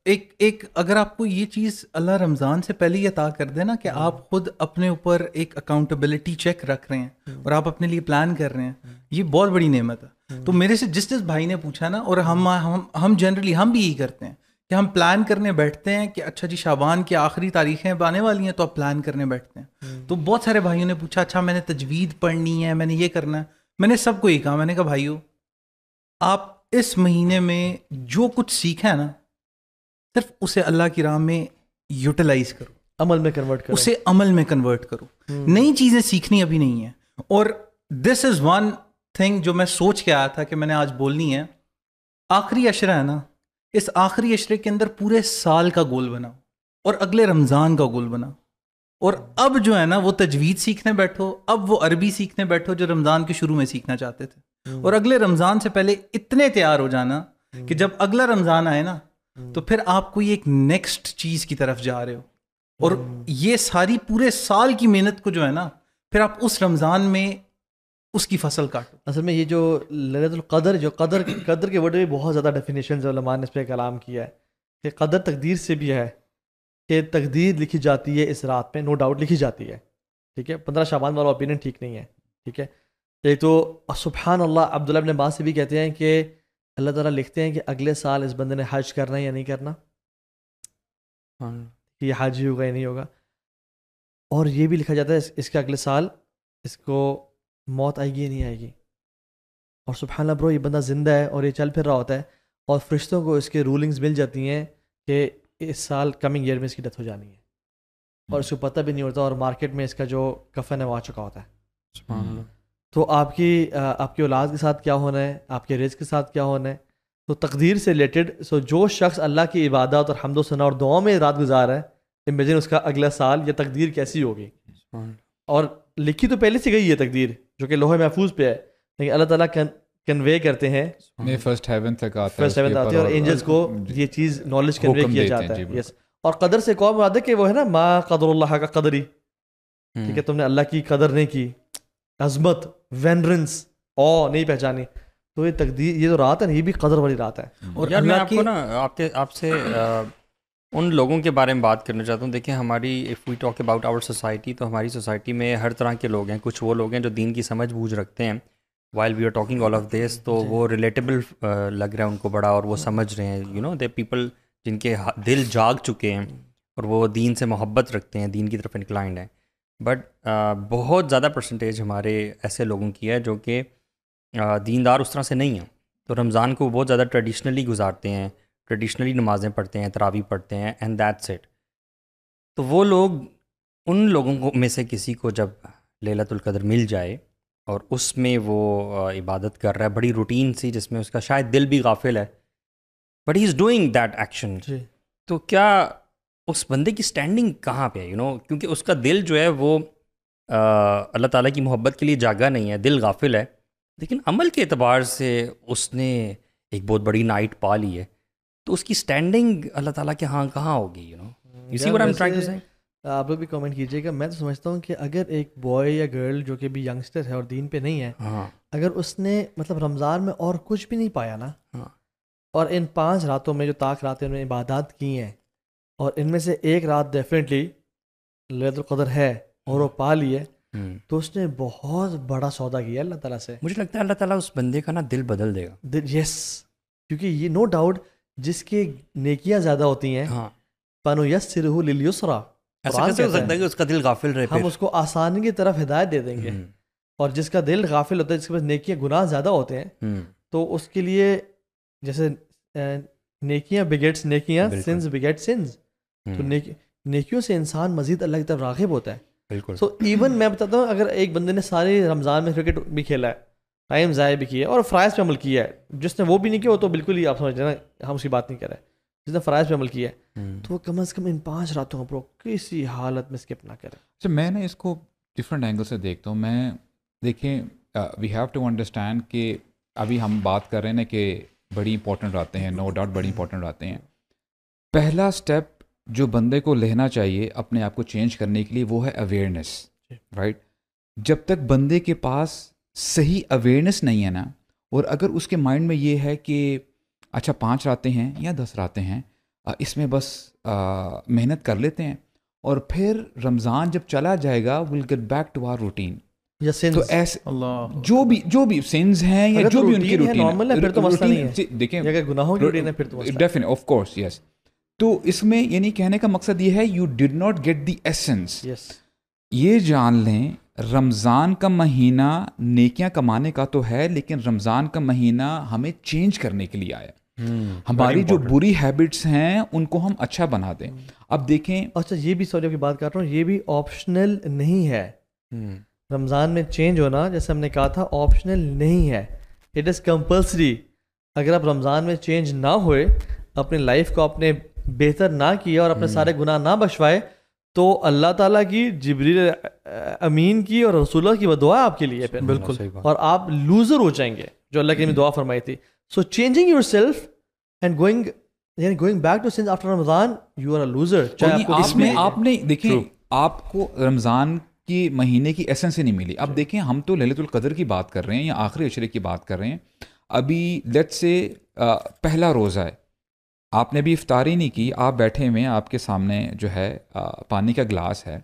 ایک اگر آپ کو یہ چیز اللہ رمضان سے پہلے ہی عطا کر دے نا کہ آپ خود اپنے اوپر ایک اکاؤنٹیبلٹی چیک رکھ رہے ہیں اور آپ اپنے لیے پلان کر رہے ہیں, یہ بہت بڑی نعمت ہے. تو میرے سے جس بھائی نے پوچھا نا, اور ہم جنرلی ہم بھی یہی کرتے ہیں کہ ہم پلان کرنے بیٹھتے ہیں کہ اچھا جی شعبان کی آخری تاریخیں آنے والی ہیں تو آپ پلان کرنے بیٹھتے ہیں. تو بہت سارے بھائیوں نے پوچھا اچھا میں نے تجوید پڑھنی ہے, میں نے یہ کرنا ہے. میں نے سب کو یہ کہا, میں نے کہا بھائیو آپ اس مہینے میں جو کچھ سیکھا ہے نا صرف اسے اللہ کی راہ میں یوٹیلائز کرو, عمل میں کنورٹ کرو, اسے عمل میں کنورٹ کرو. نئی چیزیں سیکھنی ابھی نہیں ہیں. اور دس از ون تھنگ جو میں سوچ کے آیا تھا کہ میں نے آج بولنی ہے. آخری عشرہ ہے نا, اس آخری عشرے کے اندر پورے سال کا گول بناؤ اور اگلے رمضان کا گول بناؤ. اور اب جو ہے نا وہ تجوید سیکھنے بیٹھو, اب وہ عربی سیکھنے بیٹھو جو رمضان کے شروع میں سیکھنا چاہتے تھے, اور اگلے رمضان سے پہلے اتنے تیار ہو جانا کہ جب اگلا رمضان آئے نا تو پھر آپ کوئی ایک نیکسٹ چیز کی طرف جا رہے ہو. اور یہ ساری پورے سال کی محنت کو جو ہے نا پھر آپ اس رمضان میں اس کی فصل کاٹو. اصل میں یہ جو لیلۃ القدر, جو قدر کے ورڈ میں بہت زیادہ ڈیفینیشنز علماء نے اس پہ کلام کیا ہے کہ قدر تقدیر سے بھی ہے, کہ تقدیر لکھی جاتی ہے اس رات میں, نو ڈاؤٹ لکھی جاتی ہے. ٹھیک ہے, 15 شعبان والا اوپینین ٹھیک نہیں ہے. ٹھیک ہے, ایک تو سبحان اللہ عبداللہ ابن عباس سے بھی کہتے ہیں کہ اللہ تعالیٰ لکھتے ہیں کہ اگلے سال اس بندے نے حج کرنا ہے یا نہیں کرنا, کہ یہ حج ہی ہوگا یا نہیں ہوگا. اور یہ بھی لکھا جاتا ہے اس کے اگلے سال اس کو موت آئے گی یا نہیں آئے گی. اور سبحان اللہ برو, یہ بندہ زندہ ہے اور یہ چل پھر رہا ہوتا ہے, اور فرشتوں کو اس کے رولنگز مل جاتی ہیں کہ اس سال کمنگ ایئر میں اس کی ڈیتھ ہو جانی ہے, اور اس کو پتہ بھی نہیں ہوتا, اور مارکیٹ میں اس کا جو کفن ہے وہ آ چکا ہوتا ہے. تو آپ کی اولاد کے ساتھ کیا ہونا ہے, آپ کے رزق کے ساتھ کیا ہونا ہے, تو تقدیر سے ریلیٹڈ. سو جو شخص اللہ کی عبادت اور حمد و ثنا اور دعاؤں میں رات گزار ہے, امیجن اس کا اگلا سال یا تقدیر کیسی ہوگی. اور لکھی تو پہلے سے گئی ہے تقدیر جو کہ لوح محفوظ پہ ہے, لیکن اللہ تعالیٰ کنوے کرتے ہیں, فرسٹ ہیون تک آتے ہیں, اور اینجلس کو یہ چیز نالج کنوے کیا جاتا ہے. یس, اور قدر سے کون مراد ہے کہ وہ ہے نا ما قدر اللہ کا قدری, ٹھیک ہے, تم نے اللہ کی قدر نہیں کی, عظمت, وینرنس, نہیں پہچانی. تو یہ تقدیر, یہ جو رات ہے نا, یہ بھی قدر والی رات ہے. اور یار میں آپ کو نا آپ سے ان لوگوں کے بارے میں بات کرنا چاہتا ہوں. دیکھیں ہماری if we talk about our society, تو ہماری سوسائٹی میں ہر طرح کے لوگ ہیں. کچھ وہ لوگ ہیں جو دین کی سمجھ بوجھ رکھتے ہیں, while we are talking all of this, تو وہ ریلیٹیبل لگ رہا ہے ان کو بڑا, اور وہ سمجھ رہے ہیں, یو نو دے پیپل جن کے دل جاگ چکے ہیں اور وہ دین سے محبت رکھتے ہیں, دین کی طرف انکلائنڈ ہیں. بٹ بہت زیادہ پرسنٹیج ہمارے ایسے لوگوں کی ہے جو کہ دیندار اس طرح سے نہیں ہیں. تو رمضان کو بہت زیادہ ٹریڈیشنلی گزارتے ہیں, ٹریڈیشنلی نمازیں پڑھتے ہیں, تراویح پڑھتے ہیں, اینڈ دیٹس اٹ. تو وہ لوگ, ان لوگوں میں سے کسی کو جب لیلۃ القدر مل جائے اور اس میں وہ عبادت کر رہا ہے بڑی روٹین سی, جس میں اس کا شاید دل بھی غافل ہے, but he is doing that action, تو کیا اس بندے کی اسٹینڈنگ کہاں پہ ہے, یو نو, کیونکہ اس کا دل جو ہے وہ اللہ تعالیٰ کی محبت کے لیے جاگا نہیں ہے, دل غافل ہے, لیکن عمل کے اعتبار سے اس نے ایک بہت بڑی نائٹ پا لی ہے. تو اس کی اسٹینڈنگ اللہ تعالیٰ کے ہاں کہاں ہوگی, you know, you see what I am trying to say. آپ لوگ بھی کامنٹ کیجیے گا. میں تو سمجھتا ہوں کہ اگر ایک بوائے یا گرل جو کہ بھی ینگسٹر ہے اور دین پہ نہیں ہے, اگر اس نے مطلب رمضان میں اور کچھ بھی نہیں پایا نا, اور ان 5 راتوں میں جو طاق راتیں انہوں نے عبادات کی ہیں, اور ان میں سے ایک رات ڈیفینیٹلی لیلۃ القدر ہے اور وہ پا لی ہے, تو اس نے بہت بڑا سودا کیا اللہ تعالیٰ سے. مجھے لگتا ہے اللہ تعالیٰ اس بندے کا نا دل بدل دے گا. یس, کیونکہ یہ نو ڈاؤٹ جس کی نیکیاں زیادہ ہوتی ہیں, فَنُيَسِّرُهُ لِلْيُسْرَىٰ, ایسا کیسے ہو سکتا ہے کہ اس کا دل غافل رہے, ہم اس کو آسانی کی طرف ہدایت دے دیں گے. اور جس کا دل غافل ہوتا ہے, جس کے پاس نیکیاں گناہ زیادہ ہوتے ہیں, تو اس کے لیے جیسے نیکیاں بگیٹس نیکیاں, سنز بگیٹ سنز, تو نیکیوں سے انسان مزید اللہ کی طرف راغب ہوتا ہے. بالکل. سو ایون میں بتاتا ہوں, اگر ایک بندے نے سارے رمضان میں کرکٹ بھی کھیلا ہے, ٹائم ضائع بھی کیا ہے, اور فرائض پہ عمل کیا ہے, جس نے وہ بھی نہیں کیا وہ تو بالکل ہی آپ سمجھ رہے نا, ہم اس کی بات نہیں کر رہے, جس نے فرائض پہ عمل کیا ہے, تو وہ کم از کم ان 5 راتوں کو کسی حالت میں اسکپ نہ کرے. اچھا, میں نے اس کو ڈفرینٹ اینگل سے دیکھتا ہوں. میں دیکھیں, وی ہیو ٹو انڈرسٹینڈ کہ ابھی ہم بات کر رہے ہیں نا کہ بڑی امپورٹنٹ آتے ہیں, نو ڈاؤٹ بڑی امپورٹنٹ آتے ہیں. پہلا اسٹیپ جو بندے کو لینا چاہیے اپنے آپ کو چینج کرنے کے لیے وہ ہے اویئرنیس, رائٹ. جب تک بندے کے پاس صحیح اویئرنیس نہیں ہے نا, اور اگر اس کے مائنڈ میں یہ ہے کہ اچھا 5 راتیں ہیں یا 10 راتیں ہیں, اس میں بس محنت کر لیتے ہیں, اور پھر رمضان جب چلا جائے گا will get back to our routine, تو ایسے جو بھی سینز ہیں یا جو بھی ان کی روٹین, دیکھیں گناہوں کی روٹین ہے پھر تو ڈیفینیٹ آف کورس یس. تو اس میں یعنی کہنے کا مقصد یہ ہے you did not get the essence. یہ جان لیں رمضان کا مہینہ نیکیاں کمانے کا تو ہے, لیکن رمضان کا مہینہ ہمیں چینج کرنے کے لیے آیا. ہماری جو بری ہیبٹس ہیں ان کو ہم اچھا بنا دیں. اب دیکھیں, اچھا یہ بھی سوری کی بات کر رہا ہوں, یہ بھی آپشنل نہیں ہے. رمضان میں چینج ہونا جیسے ہم نے کہا تھا آپشنل نہیں ہے, اٹ از کمپلسری. اگر آپ رمضان میں چینج نہ ہوئے, اپنی لائف کو اپنے بہتر نہ کیا اور اپنے سارے گناہ نہ بخشوائے, تو اللہ تعالیٰ کی, جبریل امین کی اور رسول اللہ کی وہ دعا آپ کے لیے پھر بالکل, اور آپ لوزر ہو جائیں گے جو اللہ کے نے دعا فرمائی تھی. So changing yourself and going back to sins after Ramzan, you are a loser. اس میں آپ نے دیکھیں آپ کو رمضان کی مہینے کی ایسنس ہی نہیں ملی. اب دیکھیں ہم تو لیلۃ القدر کی بات کر رہے ہیں یا آخری عشرے کی بات کر رہے ہیں. ابھی لیٹس سے پہلا روزہ ہے, آپ نے بھی افطاری نہیں کی, آپ بیٹھے ہوئے ہیں, آپ کے سامنے جو ہے پانی کا گلاس ہے,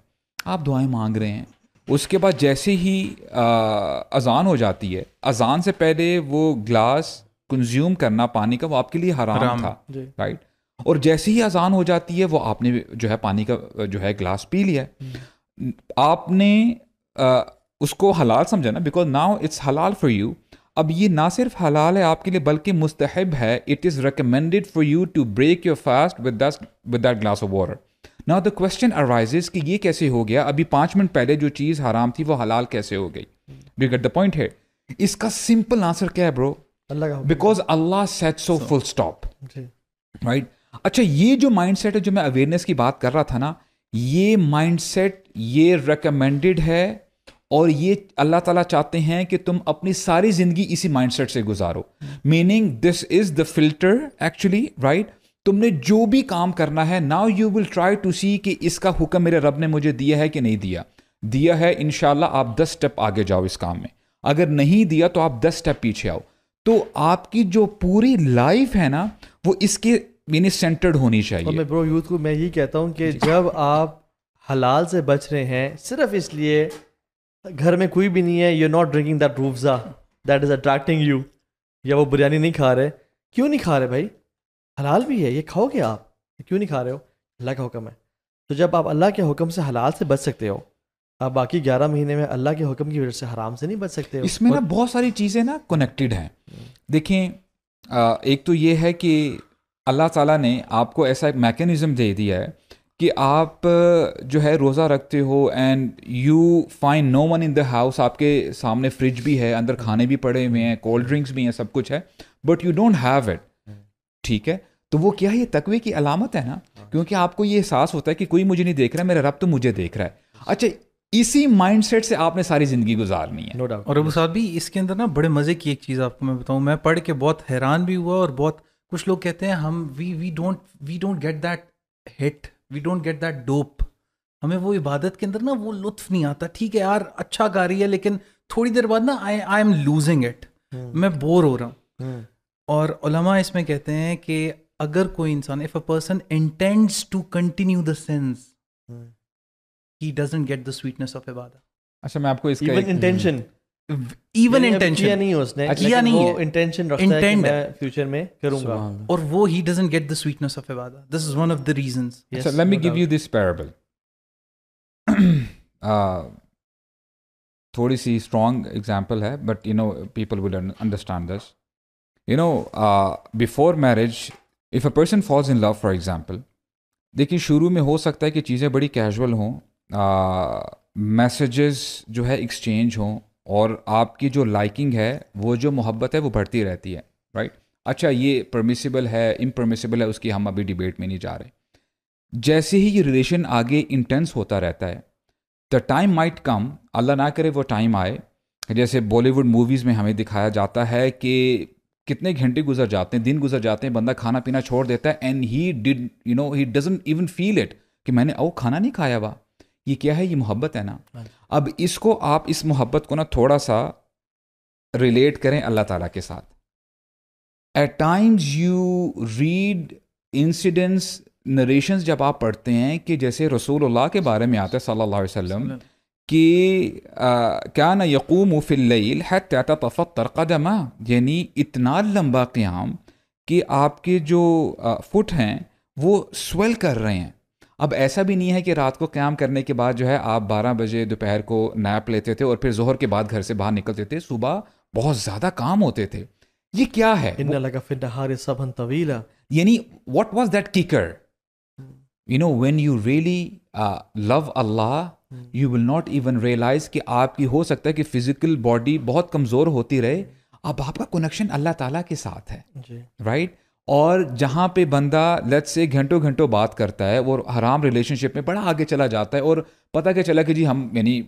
آپ دعائیں مانگ رہے ہیں. اس کے بعد جیسے ہی اذان ہو جاتی ہے, اذان سے پہلے وہ گلاس کنزیوم کرنا پانی کا وہ آپ کے لیے حرام تھا, رائٹ. اور جیسے ہی اذان ہو جاتی ہے وہ آپ نے جو ہے پانی کا جو ہے گلاس پی لیا. آپ نے اس کو حلال سمجھا نا, بیکاز ناؤ اٹس حلال فار یو. اب یہ نہ صرف حلال ہے آپ کے لیے بلکہ مستحب ہے. It is recommended for you to break your fast with that glass of water. Now the question arises کہ یہ کیسے ہو گیا؟ ابھی 5 منٹ پہلے جو چیز حرام تھی وہ حلال کیسے ہو گئی؟ Do you get the point here? اس کا سمپل آنسر کیا ہے برو؟ اللہ کا because Allah said so full stop. Right. اچھا یہ جو مائنڈ سیٹ ہے جو میں اویئرنیس کی بات کر رہا تھا نا, یہ مائنڈ سیٹ یہ ریکمینڈیڈ ہے اور یہ اللہ تعالیٰ چاہتے ہیں کہ تم اپنی ساری زندگی اسی مائنڈ سیٹ سے گزارو. Meaning this is the filter actually. Right. تم نے جو بھی کام کرنا ہے now you will try to see کہ اس کا حکم میرے رب نے مجھے دیا ہے کہ نہیں دیا ہے. انشاءاللہ آپ 10 اسٹیپ آگے جاؤ اس کام میں. اگر نہیں دیا تو آپ 10 اسٹیپ پیچھے آؤ. تو آپ کی جو پوری لائف ہے نا وہ اس کے یعنی سینٹرڈ ہونی چاہیے. میں برو یوتھ کو میں یہی کہتا ہوں کہ جب آپ حلال سے بچ رہے ہیں صرف اس لیے گھر میں کوئی بھی نہیں ہے, you not drinking that Rooh Afza that is attracting you, یا وہ بریانی نہیں کھا رہے. کیوں نہیں کھا رہے بھائی؟ حلال بھی ہے, یہ کھاؤ گے آپ, کیوں نہیں کھا رہے ہو؟ اللہ کا حکم ہے. تو جب آپ اللہ کے حکم سے حلال سے بچ سکتے ہو, آپ باقی 11 مہینے میں اللہ کے حکم کی وجہ سے حرام سے نہیں بچ سکتے ہو. اس میں نا بہت ساری چیزیں نا کنیکٹڈ ہیں. دیکھیں ایک تو یہ ہے کہ اللہ تعالیٰ نے آپ کو ایسا ایک میکینزم دے دیا ہے کہ آپ جو ہے روزہ رکھتے ہو and you find no one in the house. آپ کے سامنے فریج بھی ہے, اندر کھانے بھی پڑے ہوئے ہیں, کولڈ ڈرنکس بھی ہیں, سب کچھ ہے, but you don't have it. ٹھیک ہے, تو وہ کیا ہے؟ یہ تقوی کی علامت ہے نا, کیونکہ آپ کو یہ احساس ہوتا ہے کہ کوئی مجھے نہیں دیکھ رہا ہے, میرا رب تو مجھے دیکھ رہا ہے. اچھا اسی مائنڈ سیٹ سے آپ نے ساری زندگی گزارنی ہے. No doubt. اور ابو صاحب بھی اس کے اندر نا بڑے مزے کی ایک چیز آپ کو میں بتاؤں, میں پڑھ کے بہت حیران بھی ہوا. اور بہت کچھ لوگ کہتے ہیں ہم we don't get that hit, we don't get that dope. ہمیں وہ عبادت کے اندر نا وہ لطف نہیں آتا. ٹھیک ہے یار اچھا گا رہی ہے لیکن تھوڑی دیر بعد نا آئی ایم لوزنگ اٹ, میں بور ہو رہا ہوں. اور علماء اس میں کہتے ہیں کہ اگر کوئی انسان if a person intends to continue the sins he doesn't get the sweetness of ibadah. اچھا میں آپ کو اس کا even intention کیا نہیں ہے اس نے, کیا نہیں ہے, وہ intention رکھتا ہے کہ میں فیوچر میں کروں گا, اور وہ he doesn't get the sweetness of ibadah. This is one of the reasons. So let me give you this parable. تھوڑی سی strong example ہے but you know people will understand this. You know before marriage if a person falls in love for example, دیکھیے شروع میں ہو سکتا ہے کہ چیزیں بڑی کیجول ہوں, میسیجز جو ہے ایکسچینج ہوں, اور آپ کی جو لائکنگ ہے وہ جو محبت ہے وہ بڑھتی رہتی ہے. رائٹ. اچھا یہ پرمیسیبل ہے امپرمیسیبل ہے اس کی ہم ابھی ڈیبیٹ میں نہیں جا رہے. جیسے ہی یہ ریلیشن آگے انٹینس ہوتا رہتا ہے, دا ٹائم مائٹ کم, اللہ نہ کرے وہ ٹائم آئے, جیسے بالی ووڈ موویز میں ہمیں دکھایا جاتا ہے کہ کتنے گھنٹے گزر جاتے ہیں, دن گزر جاتے ہیں, بندہ کھانا پینا چھوڑ دیتا ہے and he doesn't even feel it کہ میں نے کھانا نہیں کھایا ہوا. یہ کیا ہے؟ یہ محبت ہے نا. اب اس کو آپ اس محبت کو نا تھوڑا سا ریلیٹ کریں اللہ تعالیٰ کے ساتھ. At times you read incidents narrations جب آپ پڑھتے ہیں کہ جیسے رسول اللہ کے بارے میں آتا ہے صلی اللہ علیہ وسلم کہ کان یقوم فی اللیل حتی تتفطر قدمہ, یعنی اتنا لمبا قیام کہ آپ کے جو فٹ ہیں وہ سویل کر رہے ہیں. اب ایسا بھی نہیں ہے کہ رات کو قیام کرنے کے بعد جو ہے آپ 12 بجے دوپہر کو نیپ لیتے تھے اور پھر ظہر کے بعد گھر سے باہر نکلتے تھے, صبح بہت زیادہ کام ہوتے تھے. یہ کیا ہے؟ ان لک فی النہار سبحا طویلا, یعنی what was that kicker? You know when you really love Allah you will not even realize کہ آپ کی ہو سکتا ہے کہ فزیکل باڈی بہت کمزور ہوتی رہے, اب آپ کا کنیکشن اللہ تعالیٰ کے ساتھ ہے. رائٹ. اور جہاں پہ بندہ لیٹس سے گھنٹوں گھنٹوں بات کرتا ہے وہ حرام ریلیشن شپ میں بڑا آگے چلا جاتا ہے, اور پتہ کہ چلا کہ جی ہم یعنی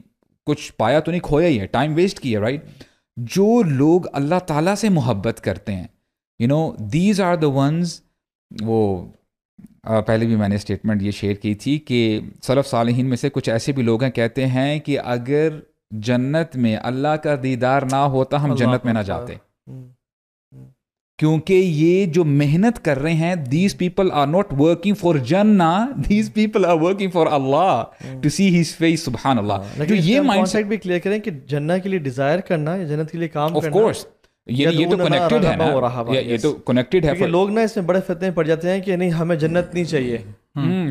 کچھ پایا تو نہیں, کھویا ہی ہے, ٹائم ویسٹ کیا. رائٹ. جو لوگ اللہ تعالیٰ سے محبت کرتے ہیں you know these are the ones, وہ پہلے بھی میں نے اسٹیٹمنٹ یہ شیئر کی تھی کہ سلف صالحین میں سے کچھ ایسے بھی لوگ ہیں کہتے ہیں کہ اگر جنت میں اللہ کا دیدار نہ ہوتا ہم جنت میں نہ جاتے, کیونکہ یہ جو محنت کر رہے ہیں these people are not working for جنہ, these people are working for Allah to see his face. سبحان اللہ. جو یہ مائنڈ سیٹ بھی کلیئر کریں کہ جنت کے لیے ڈیزائر کرنا یا جنت کے لیے کام کرنا, آف کورس یہ تو کنیکٹڈ ہے نا, یہ تو کنیکٹڈ ہے. لوگ نا اس میں بڑے فتنے پڑ جاتے ہیں کہ نہیں ہمیں جنت نہیں چاہیے.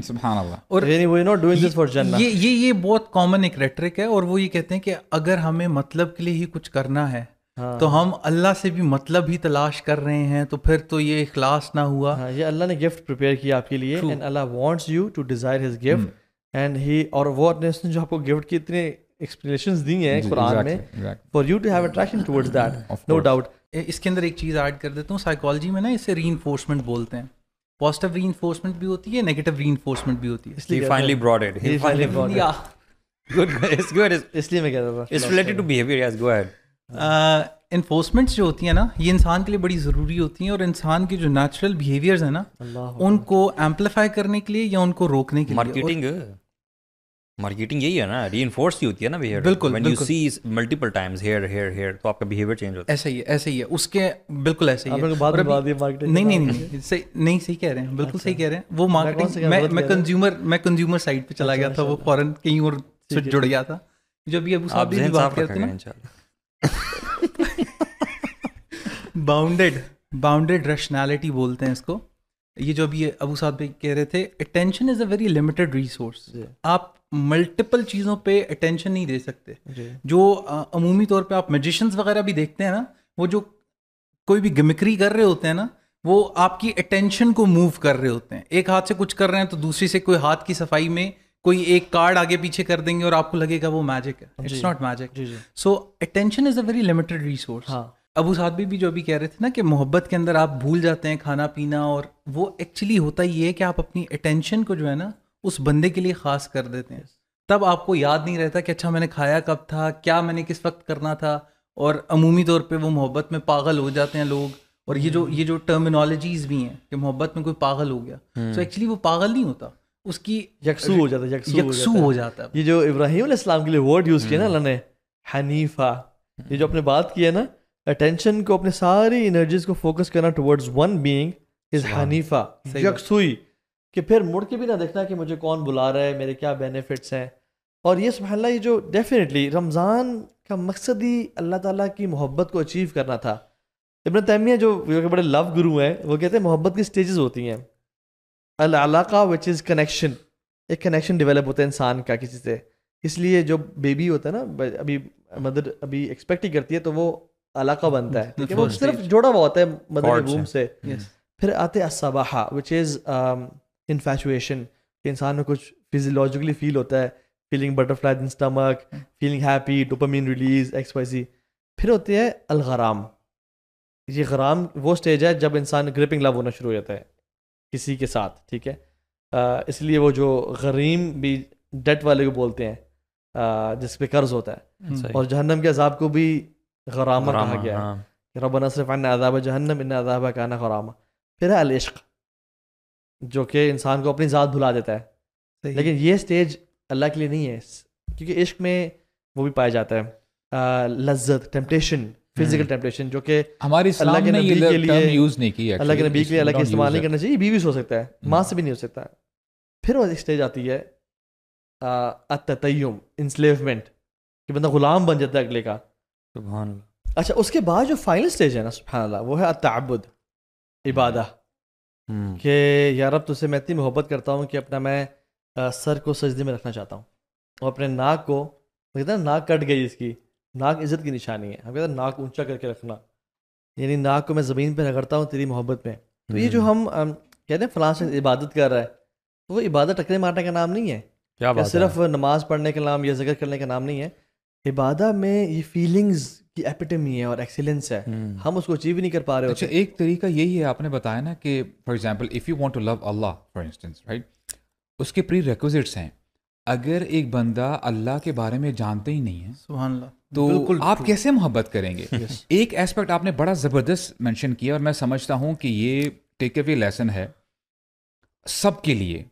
سبحان اللہ. اور یہ بہت کامن ایک ریٹرک ہے, اور وہ یہ کہتے ہیں کہ اگر ہمیں مطلب کے لیے ہی کچھ کرنا ہے تو ہم اللہ سے بھی مطلب ہی تلاش کر رہے ہیں, تو پھر تو یہ اخلاص نہ ہوا. ہاں, یہ اللہ نے گفٹ پریپیئر کیا آپ کے لیے, and Allah wants you to desire his gift, and he, اور وہ نے جو آپ کو گفٹ کی اتنے ایکسپلینیشنز دی ہیں قرآن میں, for you to have attraction towards that, no doubt. اس کے اندر ایک چیز ایڈ کر دیتا ہوں, سائیکالوجی میں نا اسے ری انفورسمنٹ بولتے ہیں. پازیٹیو ری انفورسمنٹ بھی ہوتی ہے, نیگیٹو ری انفورسمنٹ بھی ہوتی ہے. He finally brought it. He finally brought it. Good. It's good. اس لیے میں کہہ رہا تھا It's related to behavior. Yes, go ahead. Enforcements جو ہوتی ہیں نا, یہ انسان کے لیے بڑی ضروری ہوتی ہیں, اور انسان کے جو نیچرل بیہیویئرز ہیں نا, ان کو ایمپلیفائی کرنے کے لیے یا ان کو روکنے کے لیے. مارکیٹنگ یہی ہے نا, ری انفورس ہی ہوتی ہے نا بیہیویئر. بالکل, when you see multiple times here تو آپ کا بیہیویئر چینج ہوتا ہے. ایسا ہی ہے اس کے, بالکل ایسا ہی ہے. نہیں صحیح کہہ رہے ہیں, بالکل صحیح کہہ رہے ہیں. وہ مارکیٹنگ, میں کنزیومر سائڈ پہ چلا گیا تھا, وہ فوراً کہیں اور سے جڑ گیا تھا. جو ابھی ابو صاحب بھی بات کرتے ہیں نا, باؤنڈیڈ ریشنالٹی بولتے ہیں اس کو. یہ جو ابھی ابو صاحب بھی کہہ رہے تھے, attention is a very limited resource. آپ ملٹیپل چیزوں پہ اٹینشن نہیں دے سکتے. جو عمومی طور پہ آپ میجیشنز وغیرہ بھی دیکھتے ہیں نا, وہ جو کوئی بھی گمکری کر رہے ہوتے ہیں نا, وہ آپ کی اٹینشن کو موو کر رہے ہوتے ہیں. ایک ہاتھ سے کچھ کر رہے ہیں تو دوسری سے کوئی ہاتھ کی صفائی میں کوئی ایک کارڈ آگے پیچھے کر دیں گے اور آپ کو لگے گا وہ میجک ہے. It's not magic. So attention is a very limited resource. ابو صاحب بھی جو ابھی کہہ رہے تھے نا کہ محبت کے اندر آپ بھول جاتے ہیں کھانا پینا, اور وہ ایکچولی ہوتا یہ ہے کہ آپ اپنی اٹینشن کو جو ہے نا اس بندے کے لیے خاص کر دیتے ہیں. تب آپ کو یاد نہیں رہتا کہ اچھا میں نے کھایا کب تھا, کیا میں نے کس وقت کرنا تھا. اور عمومی طور پہ وہ محبت میں پاگل ہو جاتے ہیں لوگ. اور یہ جو ٹرمینالوجیز بھی ہیں کہ محبت میں کوئی پاگل ہو گیا, تو ایکچولی وہ پاگل نہیں ہوتا, اس کی یکسو ہو جاتا ہے. یہ جو ابراہیم علیہ السلام کے لیے ورڈ یوز کیا نا اللہ نے, حنیفہ, یہ جو اپنے بات کی ہے نا, اٹینشن کو, اپنے ساری انرجیز کو فوکس کرنا ٹورڈز ون بینگ از حنیفہ, یکسوئی, کہ پھر مڑ کے بھی نہ دیکھنا کہ مجھے کون بلا رہا ہے, میرے کیا بینیفٹس ہیں. اور یہ سبحان اللہ, یہ جو ڈیفینیٹلی رمضان کا مقصد ہی اللہ تعالیٰ کی محبت کو اچیو کرنا تھا. ابن تیمیہ جو بڑے لو گرو ہیں, وہ کہتے ہیں محبت کی سٹیجز ہوتی ہیں. العلاقہ وچ از کنیکشن, ایک کنیکشن ڈیولپ ہوتا ہے انسان کا کسی سے. اس لیے جو بیبی ہوتا ہے نا, ابھی مدر ابھی ایکسپیکٹ ہی کرتی ہے تو وہ علاقہ بنتا ہے, ٹھیک ہے, وہ صرف جوڑا ہوا ہوتا ہے مدر کے ووم سے. پھر آتے الصباحہ وچ از انفیچویشن, کہ انسان میں کچھ فیزیولوجیکلی فیل ہوتا ہے, feeling butterfly in stomach, feeling happy, dopamine release, X Y Z. پھر ہوتی ہے الغرام. یہ غرام وہ اسٹیج ہے جب انسان گرپنگ لو ہونا شروع ہو جاتا ہے کسی کے ساتھ, ٹھیک ہے. اس لیے وہ جو غریم بھی ڈیٹ والے کو بولتے ہیں جس پہ قرض ہوتا ہے. اور جہنم کے عذاب کو بھی غرامہ کہا گیا ہے, ربنا اصرف عنا عذاب جہنم ان عذابها کان غراما. پھر ہے العشق, جو کہ انسان کو اپنی ذات بھلا دیتا ہے. لیکن یہ سٹیج اللہ کے لیے نہیں ہے, کیونکہ عشق میں وہ بھی پایا جاتا ہے لذت, ٹیمپٹیشن, فزیکل ٹیمپٹیشن, جو کہ ہماری اللہ کے نبی کے لیے یوز نہیں کی, اللہ کے نبی کے لیے اللہ کے استعمال نہیں کرنا چاہیے. بیوی سے ہو سکتا ہے, ماں سے بھی نہیں ہو سکتا. پھر وہ ایک اسٹیج آتی ہے التتیم, انسلیومنٹ, کہ بندہ غلام بن جاتا ہے اگلے کا. سبحان اللہ. اچھا, اس کے بعد جو فائنل اسٹیج ہے نا سبحان اللہ, وہ ہے التعبد, عبادہ, کہ یا رب تجھ سے میں اتنی محبت کرتا ہوں کہ اپنا میں سر کو سجدے میں رکھنا چاہتا ہوں, اور اپنے ناک کو, کہتے ہیں ناک کٹ گئی اس کی, ناک عزت کی نشانی ہے, ہم کہتے ہیں ناک اونچا کر کے رکھنا, یعنی ناک کو میں زمین پہ رگڑتا ہوں تیری محبت میں. تو یہ جو ہم کہتے ہیں فلاں سے عبادت کر رہا ہے, تو وہ عبادت ٹکرے مارنے کا نام نہیں ہے, کیا صرف نماز پڑھنے کا نام یا ذکر کرنے کا نام نہیں ہے. عبادت میں یہ فیلنگز کی ایپیٹمی ہے اور ایکسیلنس ہے, ہم اس کو اچیو نہیں کر پا رہے. اچھا, ایک طریقہ یہی ہے, آپ نے بتایا نا کہ for example if you want to love Allah for instance, right, اس کے پری ریکوزٹس ہیں. اگر ایک بندہ اللہ کے بارے میں جانتے ہی نہیں ہے, سبحان اللہ, تو آپ کیسے محبت کریں گے؟ ایک ایسپیکٹ آپ نے بڑا زبردست مینشن کیا, اور میں سمجھتا ہوں کہ یہ ٹیک اوے لیسن ہے سب کے لیے.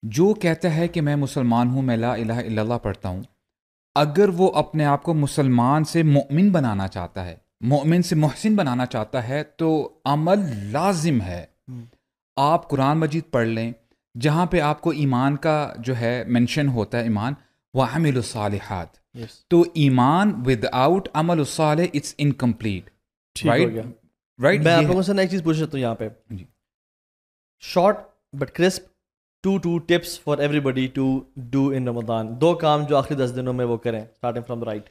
جو کہتا ہے کہ میں مسلمان ہوں, میں لا الہ الا اللہ پڑھتا ہوں, اگر وہ اپنے آپ کو مسلمان سے مؤمن بنانا چاہتا ہے, مؤمن سے محسن بنانا چاہتا ہے, تو عمل لازم ہے. آپ قرآن مجید پڑھ لیں جہاں پہ آپ کو ایمان کا جو ہے مینشن ہوتا ہے, ایمان وَعَمِلُوا الصَّالِحَاتِ, تو ایمان ود آؤٹ عمل الصالح اٹس انکمپلیٹ. رائٹ, میں آپ لوگوں سے ایک چیز پوچھ سکتا ہوں یہاں پہ, short but crisp, 2 tips for everybody to do in Ramzan. 2 کام جو آخری 10 دنوں میں وہ کریں, اسٹارٹنگ فرام رائٹ.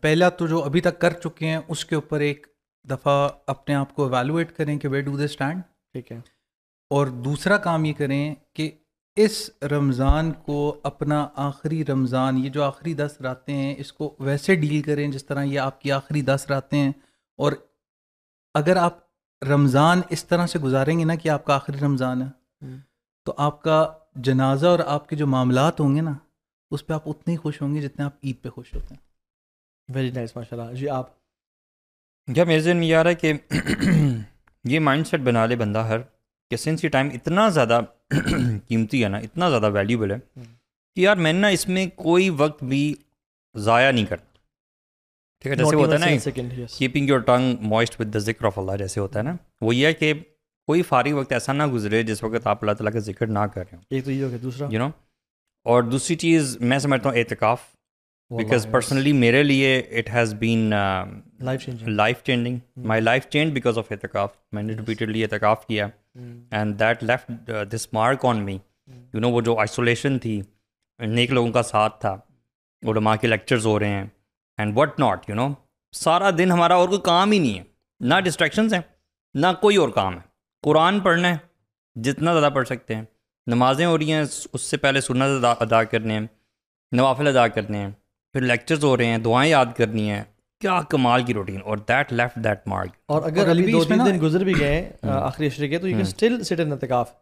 پہلا تو جو ابھی تک کر چکے ہیں اس کے اوپر ایک دفعہ اپنے آپ کو ایویلویٹ کریں کہ ویئر ڈو دے اسٹینڈ. ٹھیک ہے. اور دوسرا کام یہ کریں کہ اس رمضان کو اپنا آخری رمضان، یہ جو آخری 10 راتیں ہیں، اس کو ویسے ڈیل کریں جس طرح یہ آپ کی آخری 10 راتیں ہیں. اور اگر آپ رمضان اس طرح سے گزاریں گے نا کہ آپ کا آخری رمضان ہے، تو آپ کا جنازہ اور آپ کے جو معاملات ہوں گے نا، اس پہ آپ اتنے ہی خوش ہوں گے جتنے آپ عید پہ خوش ہوتے ہیں. ویری نائس، ماشاء اللہ. جی آپ؟ کیا میرے ذہن میں یہ آ رہا ہے کہ یہ مائنڈ سیٹ بنا لے بندہ ہر کہ سنس یہ ٹائم اتنا زیادہ قیمتی ہے نا، اتنا زیادہ ویلیوبل ہے کہ یار میں نے نا اس میں کوئی وقت بھی ضائع نہیں کرنا. ٹھیک ہے، جیسے ہوتا ہے نا keeping your tongue moist with the ذکر آف اللہ، جیسے ہوتا ہے نا، وہ یہ ہے کہ کوئی فارغ وقت ایسا نہ گزرے جس وقت آپ اللہ تعالیٰ کا ذکر نہ کر رہے ہوں. ایک تو یہ ہو گیا. دوسرا یو نو، اور دوسری چیز میں سمجھتا ہوں اعتکاف، بیکاز پرسنلی میرے لیے it has been life changing. My life change because of اعتکاف. میں نے ریپیٹڈلی اعتکاف کیا and that left this mark on me. You know, وہ جو آئسولیشن تھی، نیک لوگوں کا ساتھ تھا، علماء کے لیکچرز ہو رہے ہیں and what not. You know, سارا دن ہمارا اور کوئی کام ہی نہیں ہے، نہ ڈسٹریکشنز ہیں نہ کوئی اور کام ہے. قرآن پڑھنا ہے جتنا زیادہ پڑھ سکتے ہیں، نمازیں ہو رہی ہیں اس سے پہلے سنت ادا کرنے ہیں، نوافل ادا کرنے ہیں، پھر لیکچرز ہو رہے ہیں، دعائیں یاد کرنی ہیں. کیا کمال کی روٹین. اور دیٹ لیفٹ دیٹ مارک. اور اگر ابھی 2-3 دن گزر بھی گئے آخری عشرے کے، تو یو کین اسٹل سٹ ان اعتکاف.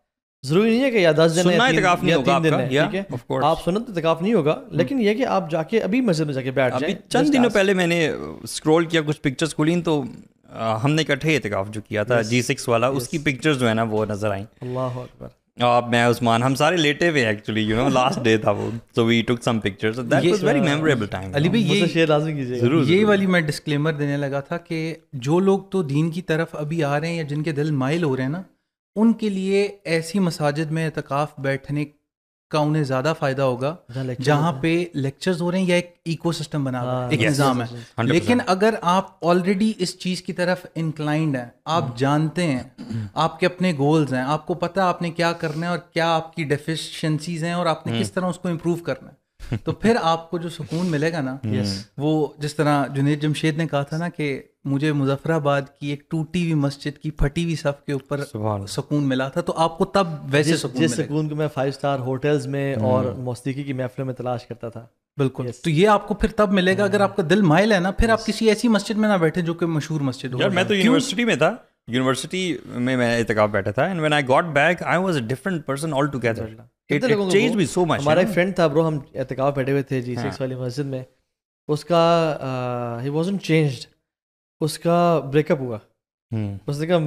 ضروری نہیں ہے کہ یا 10 دن سننا اعتکاف نہیں ہوگا ٹھیک ہے، آپ سنت اعتکاف نہیں ہوگا، لیکن یہ کہ آپ جا کے ابھی مسجد میں جا کے بیٹھ جائیں. چند دنوں پہلے میں نے اسکرول کیا، کچھ پکچرز کھولیں تو ہم نے اکٹھے اعتکاف جو کیا تھا G6 والا، اس کی پکچرز جو ہے نا وہ نظر آئیں. اللہ اکبر. میں عثمان ہم سارے لیٹے ہوئے actually, you know, last day تھا وہ، so we took some pictures. That was very memorable time. Ali بھائی یہ شیئر لازمی کیجیے گا. یہ والی میں ڈسکلیمر دینے لگا تھا کہ جو لوگ تو دین کی طرف ابھی آ رہے ہیں یا جن کے دل مائل ہو رہے ہیں نا، ان کے لیے ایسی مساجد میں اعتکاف بیٹھنے کا انہیں زیادہ فائدہ ہوگا جہاں پہ لیکچرز ہو رہے ہیں یا ایک ایکو سسٹم بنا ہوا ہے، ایک نظام ہے. لیکن اگر آپ آلریڈی اس چیز کی طرف انکلائنڈ ہیں، آپ جانتے ہیں آپ کے اپنے گولز ہیں، آپ کو پتہ ہے آپ نے کیا کرنا ہے اور کیا آپ کی ڈیفیشنسیز ہیں اور آپ نے کس طرح اس کو امپروو کرنا ہے، تو پھر آپ کو جو سکون ملے گا نا، وہ جس طرح جنید جمشید نے کہا تھا نا کہ مجھے مظفر آباد کی ایک ٹوٹی ہوئی مسجد کی پھٹی ہوئی صف کے اوپر سکون ملا تھا، تو آپ کو تب ویسے سکون جس سکون کو میں 5 اسٹار ہوٹلز میں اور موسیقی کی محفلوں میں تلاش کرتا تھا. بالکل. تو یہ آپ کو پھر تب ملے گا اگر آپ کا دل مائل ہے نا. پھر آپ کسی ایسی مسجد میں نہ بیٹھے جو کہ مشہور مسجد ہو. میں تو یونیورسٹی میں تھا، یونیورسٹی میں اعتکاف بیٹھا تھا، and when I got back I was a different person all together. ہمارا ایک فرینڈ تھا برو، ہم اعتکاف بیٹھے ہوئے تھے G6 والی مسجد میں. اس کا ہی wasn't changed. اس کا بریک اپ ہوا. اس نے کہا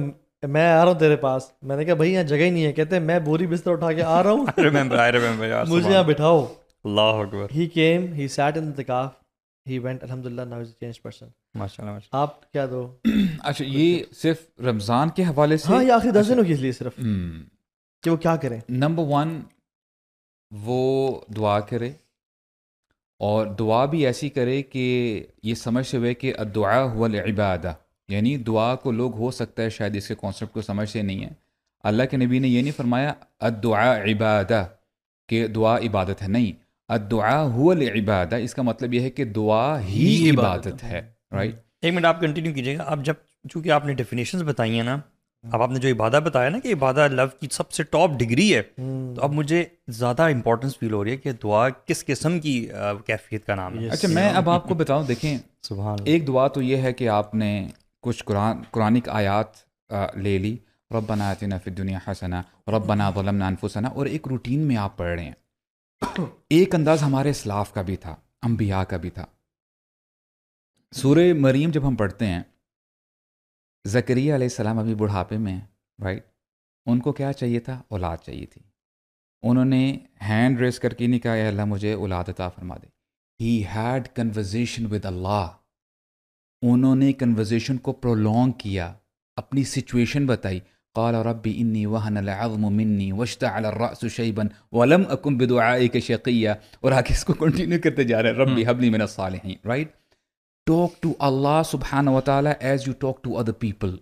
میں آ رہا ہوں تیرے پاس. میں نے کہا بھائی یہاں جگہ ہی نہیں ہے. کہتے ہیں میں بوری بستر اٹھا کے آ رہا ہوں, مجھے یہاں بٹھاؤ. اللہ اکبر. He came, he sat in the اعتکاف, he went, الحمدللہ now he's a changed person. ماشاءاللہ. آپ کیا دو؟ اچھا یہ صرف رمضان کے حوالے سے؟ ہاں یہ آخری 10 دنوں کی اس لیے صرف کہ وہ کیا کریں. نمبر 1 وہ دعا کرے, اور دعا بھی ایسی کرے کہ یہ سمجھتے ہوئے کہ الدعاء هو العبادہ, یعنی دعا کو لوگ ہو سکتا ہے شاید اس کے کانسیپٹ کو سمجھتے نہیں ہیں. اللہ کے نبی نے یہ نہیں فرمایا الدعاء عبادہ کہ دعا عبادت ہے, نہیں, الدعاء هو العبادہ اس کا مطلب یہ ہے کہ دعا ہی عبادت ہے. رائٹ, ایک منٹ آپ کنٹینیو کیجیے گا. آپ جب چونکہ آپ نے ڈیفینیشنز بتائی ہیں نا, اب آپ نے جو عبادت بتایا نا کہ عبادت لو کی سب سے ٹاپ ڈگری ہے, تو اب مجھے زیادہ امپورٹنس فیل ہو رہی ہے کہ دعا کس قسم کی کیفیت کا نام ہے. اچھا میں اب آپ کو بتاؤں, دیکھیں سبحان اللہ. ایک دعا تو یہ ہے کہ آپ نے کچھ قرآنک آیات لے لی, ربنا آتنا فی الدنیا حسنہ, ربنا ظلمنا انفسنا, اور ایک روٹین میں آپ پڑھ رہے ہیں. ایک انداز ہمارے اسلاف کا بھی تھا, انبیاء کا بھی تھا. سورہ مریم جب ہم پڑھتے ہیں, زکریا علیہ السلام ابھی بڑھاپے میں ہیں, رائٹ, ان کو کیا چاہیے تھا؟ اولاد چاہیے تھی. انہوں نے ہینڈ ریز کر کے نہیں کہا اے اللہ مجھے اولاد عطا فرما دے. ہی ہیڈ کنورزیشن ود اللہ. انہوں نے کنورزیشن کو پرولونگ کیا, اپنی سچویشن بتائی. قال ربی انی وہن العظم منی واشتعل الرأس شیبا ولم اکن بدعائک شقیا, اور آگے اس کو کنٹینیو کرتے جا رہے ہیں, ربی حب لی من الصالحین. Right, talk to Allah subhanahu wa ta'ala as you talk to other people.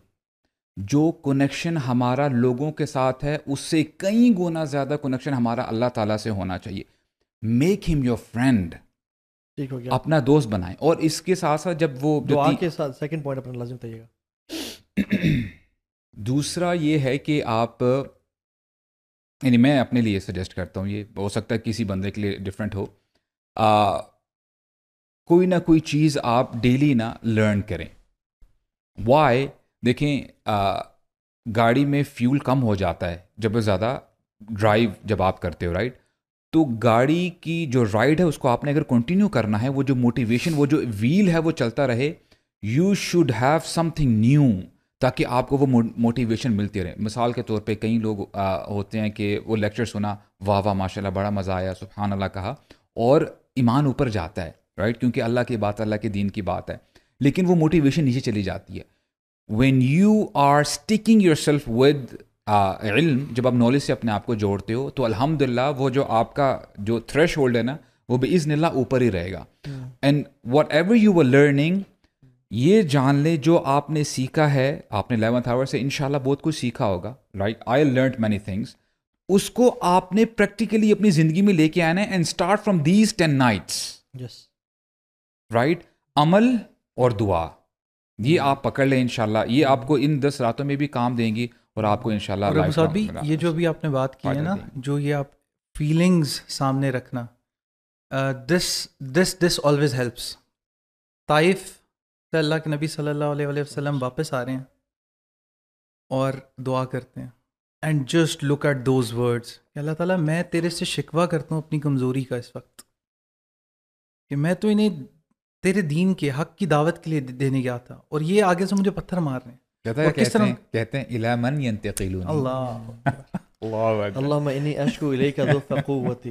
جو کنیکشن ہمارا لوگوں کے ساتھ ہے اس سے کئی گنا زیادہ کنیکشن ہمارا اللہ تعالیٰ سے ہونا چاہیے. میک ہم یور فرینڈ, ٹھیک ہو گیا. اپنا دوست بنائیں. اور اس کے ساتھ ساتھ جب وہ دعا کے ساتھ سیکنڈ پوائنٹ اپنا لازم بتائیے گا. دوسرا یہ ہے کہ آپ یعنی میں اپنے لیے سجیسٹ کرتا ہوں, یہ ہو سکتا ہے کسی بندے کے لیے ڈفرینٹ ہو, کوئی نہ کوئی چیز آپ ڈیلی نا لرن کریں. وائی دیکھیں گاڑی میں فیول کم ہو جاتا ہے جب زیادہ ڈرائیو جب آپ کرتے ہو, رائٹ؟ تو گاڑی کی جو رائڈ ہے اس کو آپ نے اگر کنٹینیو کرنا ہے, وہ جو موٹیویشن, وہ جو ویل ہے وہ چلتا رہے, you should have some thing new تاکہ آپ کو وہ موٹیویشن ملتی رہے. مثال کے طور پہ کئی لوگ ہوتے ہیں کہ وہ لیکچر سنا, واہ واہ ماشاء اللہ بڑا مزہ آیا, سبحان اللہ کہا, اور ایمان اوپر جاتا ہے, رائٹ؟ کیونکہ اللہ کی بات, اللہ کے دین کی بات ہے, لیکن وہ موٹیویشن نیچے چلی جاتی ہے. When you are stacking yourself with علم, جب آپ نالج سے اپنے آپ کو جوڑتے ہو تو الحمدللہ وہ جو آپ کا جو تھریش ہولڈ ہے نا وہ باذن اللہ اوپر ہی رہے گا. And whatever you were learning, یہ جان لیں جو آپ نے سیکھا ہے, آپ نے 11th آور سے انشاءاللہ بہت کچھ سیکھا ہوگا, right? I learned many things. اس کو آپ نے پریکٹیکلی اپنی زندگی میں لے کے آنا ہے, and start from these 10 nights, right? عمل اور دعا یہ آپ پکڑ لیں انشاءاللہ, یہ آپ کو ان 10 راتوں میں بھی کام دیں گی اور آپ کو انشاءاللہ لائف بھی یہ جو بھی آپ نے بات کی ہے نا, جو یہ آپ فیلنگز سامنے رکھنا, دس آلویز ہیلپس. طائف سے اللہ کے نبی صلی اللہ علیہ وسلم واپس آ رہے ہیں اور دعا کرتے ہیں, and just look at those words کہ اللہ تعالیٰ میں تیرے سے شکوہ کرتا ہوں اپنی کمزوری کا اس وقت, کہ میں تو انہیں تیرے دین کے حق کی دعوت کے لیے دینے گیا تھا اور یہ آگے سے مجھے پتھر مار رہے ہیں. کہتے ہیں الی من ینتقلون, اللہم انی اشکو الیک ضعف قوتی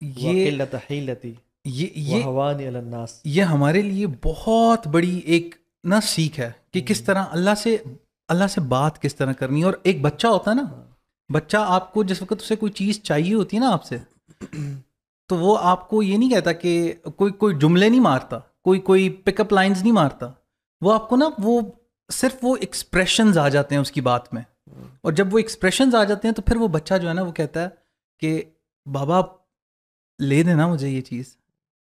وقلۃ حیلتی وہوانی علی الناس. یہ ہمارے لیے بہت بڑی ایک نا سیکھ ہے کہ کس طرح اللہ سے بات کس طرح کرنی ہے. اور ایک بچہ ہوتا ہے نا, بچہ آپ کو جس وقت اسے کوئی چیز چاہیے ہوتی ہے نا آپ سے, تو وہ آپ کو یہ نہیں کہتا کہ کوئی جملے نہیں مارتا, کوئی پک اپ لائنز نہیں مارتا, وہ آپ کو نا وہ صرف وہ ایکسپریشنز آ جاتے ہیں اس کی بات میں. اور جب وہ ایکسپریشنز آ جاتے ہیں تو پھر وہ بچہ جو ہے نا وہ کہتا ہے کہ بابا لے دیں نا مجھے یہ چیز,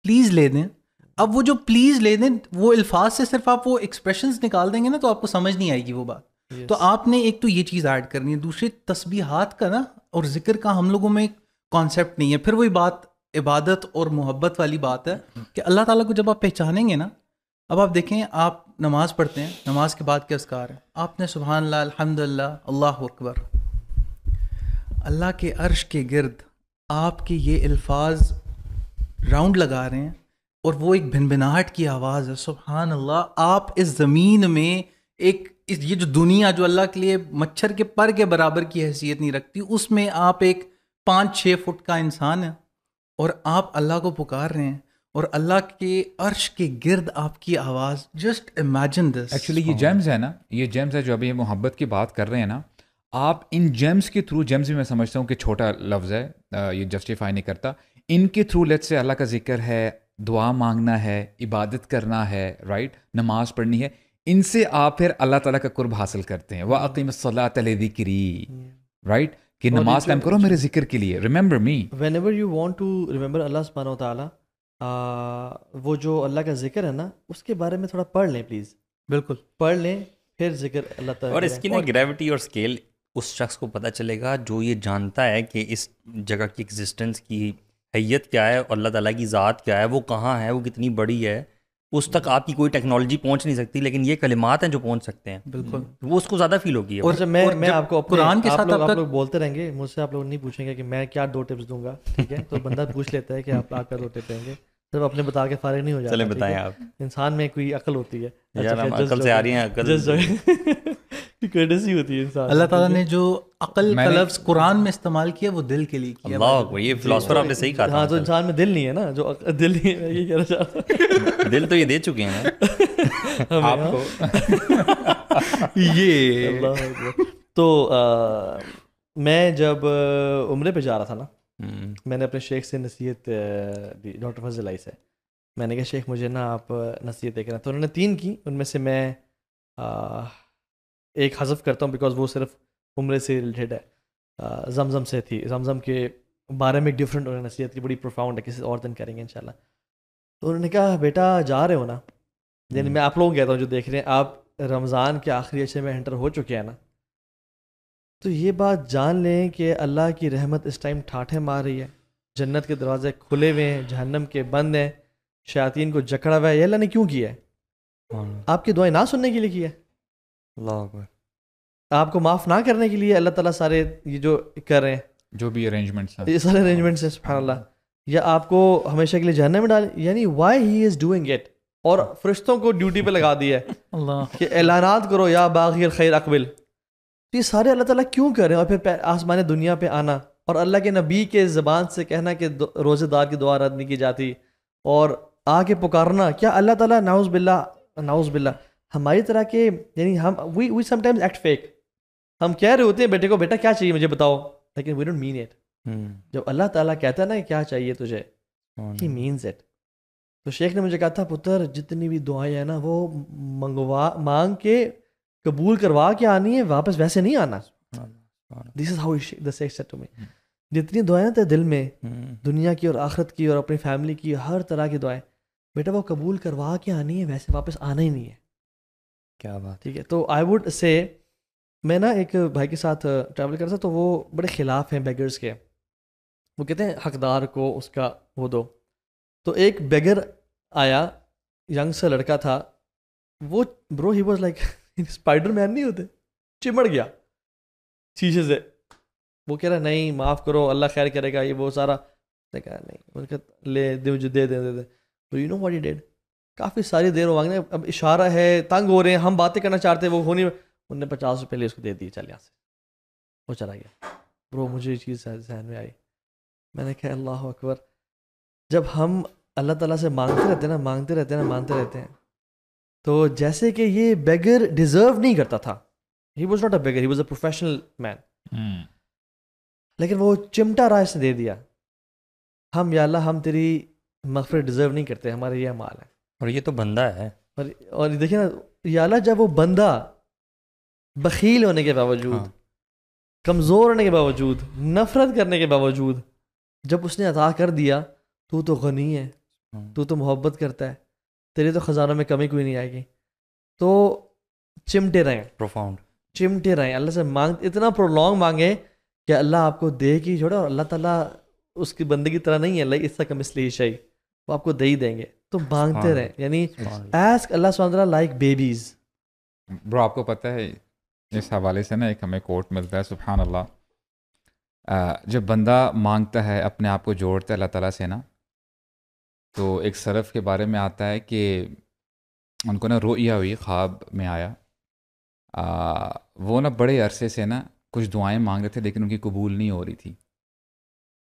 پلیز لے دیں. اب وہ جو پلیز لے دیں وہ الفاظ سے صرف آپ وہ ایکسپریشنز نکال دیں گے نا تو آپ کو سمجھ نہیں آئے گی وہ بات. تو آپ نے ایک تو یہ چیز ایڈ کرنی ہے. دوسری تسبیحات کا نا اور ذکر کا ہم لوگوں میں کانسیپٹ نہیں ہے. پھر وہی بات عبادت اور محبت والی بات ہے کہ اللہ تعالیٰ کو جب آپ پہچانیں گے نا, اب آپ دیکھیں آپ نماز پڑھتے ہیں, نماز کے بعد کیا اذکار ہے, آپ نے سبحان اللہ, الحمدللہ, اللہ اکبر, اللہ کے عرش کے گرد آپ کے یہ الفاظ راؤنڈ لگا رہے ہیں اور وہ ایک بھنبھناہٹ کی آواز ہے, سبحان اللہ. آپ اس زمین میں یہ جو دنیا جو اللہ کے لیے مچھر کے پر کے برابر کی حیثیت نہیں رکھتی, اس میں آپ ایک 5-6 فٹ کا انسان ہے اور آپ اللہ کو پکار رہے ہیں اور اللہ کے عرش کے گرد آپ کی آواز. Just imagine this. ایکچولی یہ جیمز ہے نا, یہ جیمز ہے جو ابھی محبت کی بات کر رہے ہیں نا, آپ ان جیمز کے تھرو, جیمز بھی میں سمجھتا ہوں کہ چھوٹا لفظ ہے, یہ جسٹیفائی نہیں کرتا, ان کے تھرو لیٹ سے اللہ کا ذکر ہے, دعا مانگنا ہے, عبادت کرنا ہے, رائٹ, نماز پڑھنی ہے, ان سے آپ پھر اللہ تعالیٰ کا قرب حاصل کرتے ہیں. وَأَقِمِ الصَّلَاةَ لِذِكْرِي, رائٹ, کہ نماز قائم کرو میرے ذکر کے لیے. Remember me whenever you want to remember Allah سبحانہ و تعالیٰ, وہ جو اللہ کا ذکر ہے نا اس کے بارے میں تھوڑا پڑھ لیں پلیز. بالکل پڑھ لیں, پھر ذکر اللہ تعالیٰ. اور اس کی نا گریوٹی اور اسکیل اس شخص کو پتہ چلے گا جو یہ جانتا ہے کہ اس جگہ کی ایگزسٹنس کی حیت کیا ہے اور اللہ تعالیٰ کی ذات کیا ہے, وہ کہاں ہے, وہ کتنی بڑی ہے. اس تک آپ کی کوئی ٹیکنالوجی پہنچ نہیں سکتی, لیکن یہ کلمات ہیں جو پہنچ سکتے ہیں. بالکل, وہ اس کو زیادہ فیل ہوگی. اور میں آپ کو قرآن کے ساتھ آپ لوگ بولتے رہیں گے, مجھ سے آپ لوگ نہیں پوچھیں گے کہ میں کیا 2 ٹپس دوں گا, ٹھیک ہے؟ تو بندہ پوچھ لیتا ہے کہ آپ کا 2 ٹپ دیں گے, صرف اپنے بتا کے فارغ نہیں ہو جاتا. چلیں بتائیں آپ. انسان میں کوئی عقل ہوتی ہے, عقل سے آ رہی ہیں, عقل کوئٹسی ہوتی ہے انسان. اللہ تعالیٰ نے جو عقل کا لفظ قرآن میں استعمال کیا وہ دل کے لیے کیا. اللہ, یہ فلاسفر آپ نے صحیح کہا. ہاں, تو انسان میں دل نہیں ہے نا, جو دل نہیں ہے, یہ کہنا چاہتا ہوں. دل تو یہ دے چکے ہیں آپ کو. یہ تو میں جب عمرے پہ جا رہا تھا نا, میں نے اپنے شیخ سے نصیحت دی, ڈاکٹر فضل علی سے. میں نے کہا شیخ مجھے نا آپ نصیحت دے کر, تو انہوں نے 3 کی, ان میں سے میں ایک حذف کرتا ہوں بیکاز وہ صرف عمرے سے ریلیٹڈ ہے. زمزم سے تھی, زمزم کے بارے میں ڈفرینٹ انہوں نے نصیحت کی, بڑی پروفاؤنڈ ہے, کسی اور دن کریں گے انشاءاللہ. تو انہوں نے کہا بیٹا جا رہے ہو نا, یعنی میں آپ لوگوں کو کہتا ہوں جو دیکھ رہے ہیں, آپ رمضان کے آخری عشرے میں انٹر ہو چکے ہیں نا, تو یہ بات جان لیں کہ اللہ کی رحمت اس ٹائم ٹھاٹھے مار رہی ہے, جنت کے دروازے کھلے ہوئے ہیں, جہنم کے بند ہیں, شیاطین کو جکڑا ہوا ہے. یہ اللہ نے کیوں کیا ہے؟ آپ کی دعائیں نہ سننے کے لیے کی ہے, اللہ اکبر, آپ کو معاف نہ کرنے کے لیے اللہ تعالیٰ سارے یہ جو کر رہے ہیں, جو بھی ارینجمنٹس ہیں, یہ سارے ارینجمنٹس ہیں سبحان اللہ, یا آپ کو ہمیشہ کے لیے جہنم میں ڈال, یعنی why he is doing it, اور فرشتوں کو ڈیوٹی پہ لگا دیا ہے اللہ کہ اعلانات کرو یا باغی الخیر اقبل. تو یہ سارے اللہ تعالیٰ کیوں کر رہے ہیں؟ اور پھر آسمان دنیا پہ آنا اور اللہ کے نبی کے زبان سے کہنا کہ روزے دار کی دعا رد نہیں کی جاتی, اور آ کے پکارنا, کیا اللہ تعالیٰ نعوذ باللہ ہماری طرح کے, یعنی ہم وی سم ٹائمز ایکٹ فیک, ہم کہہ رہے ہوتے ہیں بیٹے کو بیٹا کیا چاہیے مجھے بتاؤ, لیکن وی ڈونٹ مین اٹ. جب اللہ تعالیٰ کہتا ہے نا کہ کیا چاہیے تجھے, ہی مینز اٹ. تو شیخ نے مجھے کہا تھا پتر جتنی بھی دعائیں ہیں نا وہ مانگ کے قبول کروا کے آنی ہے, واپس ویسے نہیں آنا. دس is how the Sheikh sad to me. جتنی دعائیں تھے دل میں, دنیا کی اور آخرت کی اور اپنی فیملی کی, ہر طرح کی دعائیں, بیٹا وہ قبول کروا کے آنی ہے, ویسے واپس آنا ہی نہیں ہے. کیا بات, ٹھیک ہے. تو آئی ووڈ سے, میں نا ایک بھائی کے ساتھ ٹریول کرتا تھا, تو وہ بڑے خلاف ہیں بیگرز کے. وہ کہتے ہیں حقدار کو اس کا وہ دو. تو ایک بیگر آیا, ینگ سا لڑکا تھا, وہ برو he was like Spider Man نہیں ہوتے, چمڑ گیا شیشے سے. وہ کہہ رہا نہیں معاف کرو اللہ خیر کرے گا, یہ وہ سارا. میں کہا نہیں, ان کا لے دے مجھے دے دے. تو you know what he did, کافی ساری دیر وہ مانگنے, اب اشارہ ہے, تنگ ہو رہے ہیں, ہم باتیں کرنا چاہتے ہیں, وہ ہونی, انہوں نے 50 روپے لے اس کو دے دی, چل یہاں سے, وہ چلا گیا. برو مجھے یہ چیز ذہن میں آئی, میں نے کہا اللہ اکبر. جب ہم اللہ تعالیٰ سے مانگتے رہتے ہیں, تو جیسے کہ یہ بیگر ڈیزرو نہیں کرتا تھا, he was not a beggar, he was a professional man, لیکن وہ چمٹا رائے سے دے دیا. ہم یا اللہ ہم تیری مغفرت ڈیزرو نہیں کرتے, ہمارے یہ اعمال ہے. اور یہ تو بندہ ہے, اور دیکھیں نا یا اللہ, جب وہ بندہ بخیل ہونے کے باوجود, کمزور ہونے کے باوجود, نفرت کرنے کے باوجود, جب اس نے عطا کر دیا, تو غنی ہے, تو محبت کرتا ہے, تیرے تو خزانوں میں کمی کوئی نہیں آئے گی. تو چمٹے رہیں, پروفاؤنڈ چمٹے رہیں, اللہ سے مانگ, اتنا پرولونگ مانگے کہ اللہ آپ کو دے کے چھوڑے. اور اللہ تعالیٰ اس کی بندے کی طرح نہیں ہے, اللہ اس کا مثلی شیء, وہ آپ کو دے ہی دیں گے. تو مانگتے رہیں, یعنی ایسک اللہ سبحانہ وتعالیٰ لائک بیبیز. برو آپ کو پتہ ہے اس حوالے سے نا ایک ہمیں کوٹ ملتا ہے, سبحان اللہ, جب بندہ مانگتا ہے, اپنے آپ کو جوڑتا ہے اللہ تعالیٰ سے نا, تو ایک سلف کے بارے میں آتا ہے کہ ان کو نا رؤیا ہوئی, خواب میں آیا, وہ نا بڑے عرصے سے نا کچھ دعائیں مانگ رہے تھے لیکن ان کی قبول نہیں ہو رہی تھی.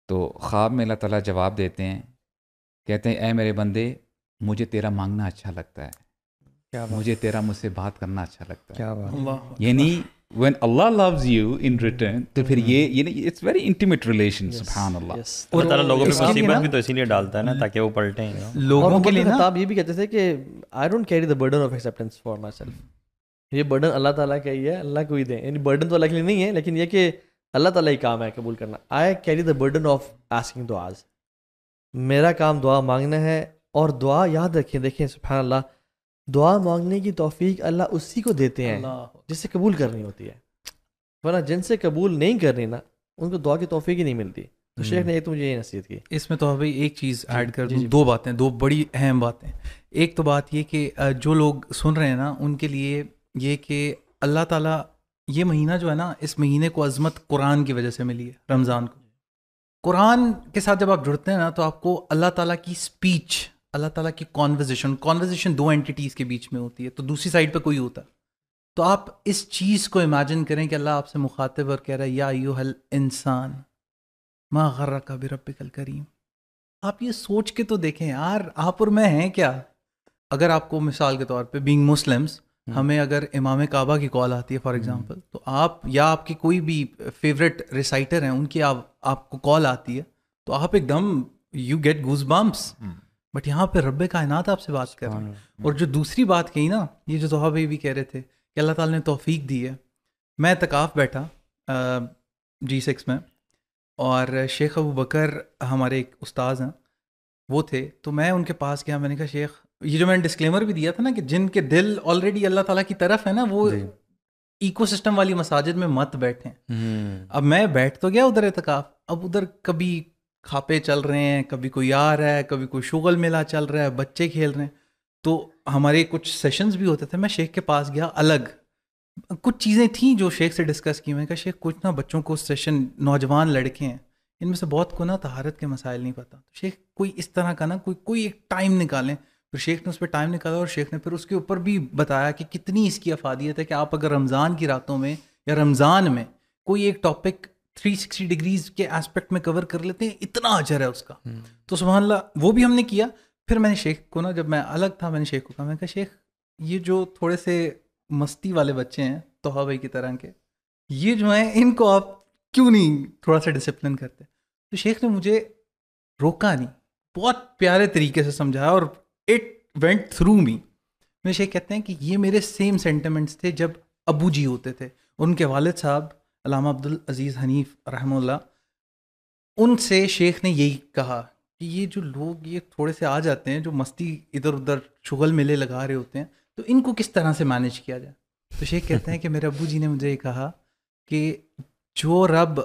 تو خواب میں اللہ تعالیٰ جواب دیتے ہیں, کہتے ہیں اے میرے بندے, مجھے تیرا مانگنا اچھا لگتا ہے, مجھے تیرا مجھ سے بات کرنا اچھا لگتا ہے. کیا بات, یعنی when Allah loves you in return, تو پھر یہ it's very intimate relation, سبحان اللہ. اللہ تعالیٰ لوگوں پہ مصیبت بھی تو اسی لیے ڈالتا ہے نا تاکہ وہ پلٹیں. لوگوں کے لیے نا خطاب یہ بھی کہتے تھے کہ I don't carry the burden of acceptance for myself. یہ برڈن اللہ تعالیٰ کا ہی ہے, اللہ کو ہی دیں, یعنی برڈن تو اللہ کے لیے نہیں ہے, لیکن یہ کہ اللہ تعالیٰ ہی کام ہے قبول کرنا. I carry the burden of asking du'as. میرا کام دعا مانگنا ہے, اور دعا یاد رکھیں, دیکھیں سبحان اللہ, دعا مانگنے کی توفیق اللہ اسی کو دیتے ہیں جس سے قبول کرنی ہوتی ہے, ورنہ جن سے قبول نہیں کرنی نا, ان کو دعا کی توفیق ہی نہیں ملتی. تو شیخ نے ایک تو مجھے یہ نصیحت کی. اس میں تو بھائی ایک چیز ایڈ کر دوں, دو باتیں, دو بڑی اہم باتیں. ایک تو بات یہ کہ جو لوگ سن رہے ہیں نا, ان کے لیے یہ کہ اللہ تعالیٰ یہ مہینہ جو ہے نا, اس مہینے کو عظمت قرآن کی وجہ سے ملی ہے. رمضان کو قرآن کے ساتھ جب آپ جڑتے ہیں نا, تو آپ کو اللہ تعالیٰ کی اسپیچ, اللہ تعالیٰ کی کانورزیشن دو اینٹیٹیز کے بیچ میں ہوتی ہے, تو دوسری سائڈ پہ کوئی ہوتا ہے. تو آپ اس چیز کو امیجن کریں کہ اللہ آپ سے مخاطب اور کہہ رہا ہے یا ایھا الانسان ما غرک بربک الکریم. آپ یہ سوچ کے تو دیکھیں یار, آپ اور میں ہیں کیا. اگر آپ کو مثال کے طور پہ بینگ مسلمس, ہمیں اگر امام کعبہ کی کال آتی ہے فار ایگزامپل, تو آپ یا آپ کی کوئی بھی فیوریٹ ریسائٹر ہیں, ان کی آپ کو کال آتی ہے, تو آپ ایک دم you get goose bumps. But یہاں پہ رب کائنات آپ سے بات کر رہے ہیں. اور جو دوسری بات کہی نا, یہ جو طہا بھائی بھی کہہ رہے تھے کہ اللہ تعالیٰ نے توفیق دی ہے. میں اعتکاف بیٹھا G6 میں, اور شیخ ابو بکر ہمارے ایک استاذ ہیں, وہ تھے. تو میں ان کے پاس گیا, میں نے کہا شیخ, یہ جو میں نے ڈسکلیمر بھی دیا تھا نا کہ جن کے دل آلریڈی اللہ تعالیٰ کی طرف ہے نا, وہ ایکو سسٹم والی مساجد میں مت بیٹھیں. اب میں بیٹھ تو گیا ادھر اعتکاف, اب ادھر کبھی کھاپے چل رہے ہیں, کبھی کوئی آ رہا ہے, کبھی کوئی شغل میلہ چل رہا ہے, بچے کھیل رہے ہیں. تو ہمارے کچھ سیشنز بھی ہوتے تھے. میں شیخ کے پاس گیا, الگ کچھ چیزیں تھیں جو شیخ سے ڈسکس کی. میں نے کہا شیخ کچھ نا بچوں کو سیشن, نوجوان لڑکے ہیں, ان میں سے بہت کو نا طہارت کے مسائل نہیں پتہ. تو شیخ کوئی اس طرح کا نا کوئی ایک ٹائم نکالیں. پھر شیخ نے اس پہ ٹائم نکالا, اور شیخ نے پھر اس کے اوپر بھی بتایا کہ کتنی اس کی افادیت ہے کہ آپ اگر رمضان کی راتوں میں یا رمضان میں کوئی ایک ٹاپک 360 ڈگریز کے اسپیکٹ میں کور کر لیتے ہیں, اتنا اجر ہے اس کا. تو سبحان اللہ وہ بھی ہم نے کیا. پھر میں نے شیخ کو نا, جب میں الگ تھا, میں نے شیخ کو کہا, میں نے کہا شیخ یہ جو تھوڑے سے مستی والے بچے ہیں توحا بھائی کی طرح کے, یہ جو ہیں ان کو آپ کیوں نہیں تھوڑا سا ڈسپلن کرتے. تو شیخ نے مجھے روکا نہیں, بہت پیارے طریقے سے سمجھایا, اور اٹ وینٹ تھرو می. میرے شیخ کہتے ہیں کہ یہ میرے سیم سینٹیمنٹس تھے جب ابو جی ہوتے تھے. ان کے والد صاحب علامہ عبدالعزیز حنیف رحمہ اللہ, ان سے شیخ نے یہی کہا کہ یہ جو لوگ یہ تھوڑے سے آ جاتے ہیں جو مستی ادھر ادھر شغل میلے لگا رہے ہوتے ہیں, تو ان کو کس طرح سے مینیج کیا جائے. تو شیخ کہتے ہیں کہ میرے ابو جی نے مجھے یہ کہا کہ جو رب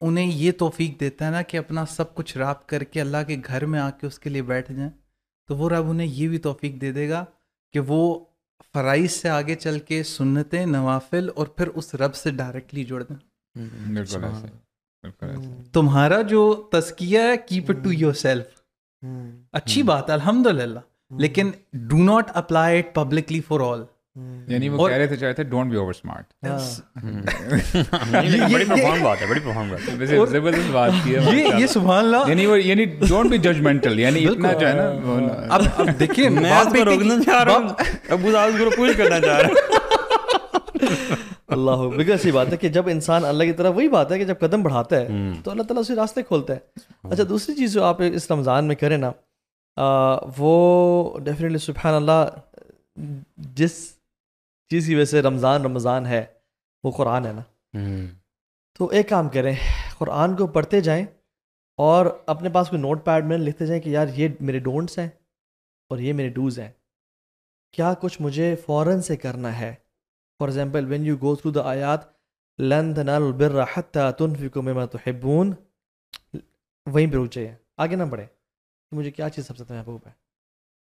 انہیں یہ توفیق دیتا ہے نا کہ اپنا سب کچھ راب کر کے اللہ کے گھر میں آ کے اس کے لیے بیٹھ جائیں, تو وہ رب انہیں یہ بھی توفیق دے دے گا کہ وہ فرائض سے آگے چل کے سنتیں, نوافل, اور پھر اس رب سے ڈائریکٹلی جڑ دیں. بالکل ایسے. تمہارا جو تزکیہ ہے, keep it to yourself. اچھی بات ہے الحمد للہ, لیکن do not apply it publicly for all. یعنی وہ کہہ رہے تھے چاہتے ڈونٹ بی اوور اسمارٹ. بڑی پرفارم بات ہے, بڑی پرفارم بات ہے, ویسے زبردست بات کی ہے یہ سبحان اللہ. یعنی ڈونٹ بی ججمنٹل, یعنی اتنا جو ہے نا. اب دیکھیے میں آپ کو روکنا چاہ رہا ہوں, ابو صاحب کو پوری کرنا چاہ رہا ہوں. اللہ بالکل ایسی بات ہے کہ جب انسان اللہ کی طرف, وہی بات ہے کہ جب قدم بڑھاتا ہے تو اللہ تعالیٰ اسے راستے کھولتا ہے. اچھا دوسری چیز جو آپ اس رمضان میں کریں نا, وہ ڈیفینیٹلی سبحان اللہ, جس چیز کی وجہ سے رمضان ہے وہ قرآن ہے نا. تو ایک کام کریں, قرآن کو پڑھتے جائیں اور اپنے پاس کوئی نوٹ پیڈ میں لکھتے جائیں کہ یار یہ میرے ڈونٹس ہیں اور یہ میرے ڈوز ہیں, کیا کچھ مجھے فوراً سے کرنا ہے. For example when you go through the آیات لن تنالوا البر حتی تنفقوا مما تحبون, وہیں پہ رک جائیے, آگے نہ بڑھیں کہ مجھے کیا چیز سب سے محبوب ہے.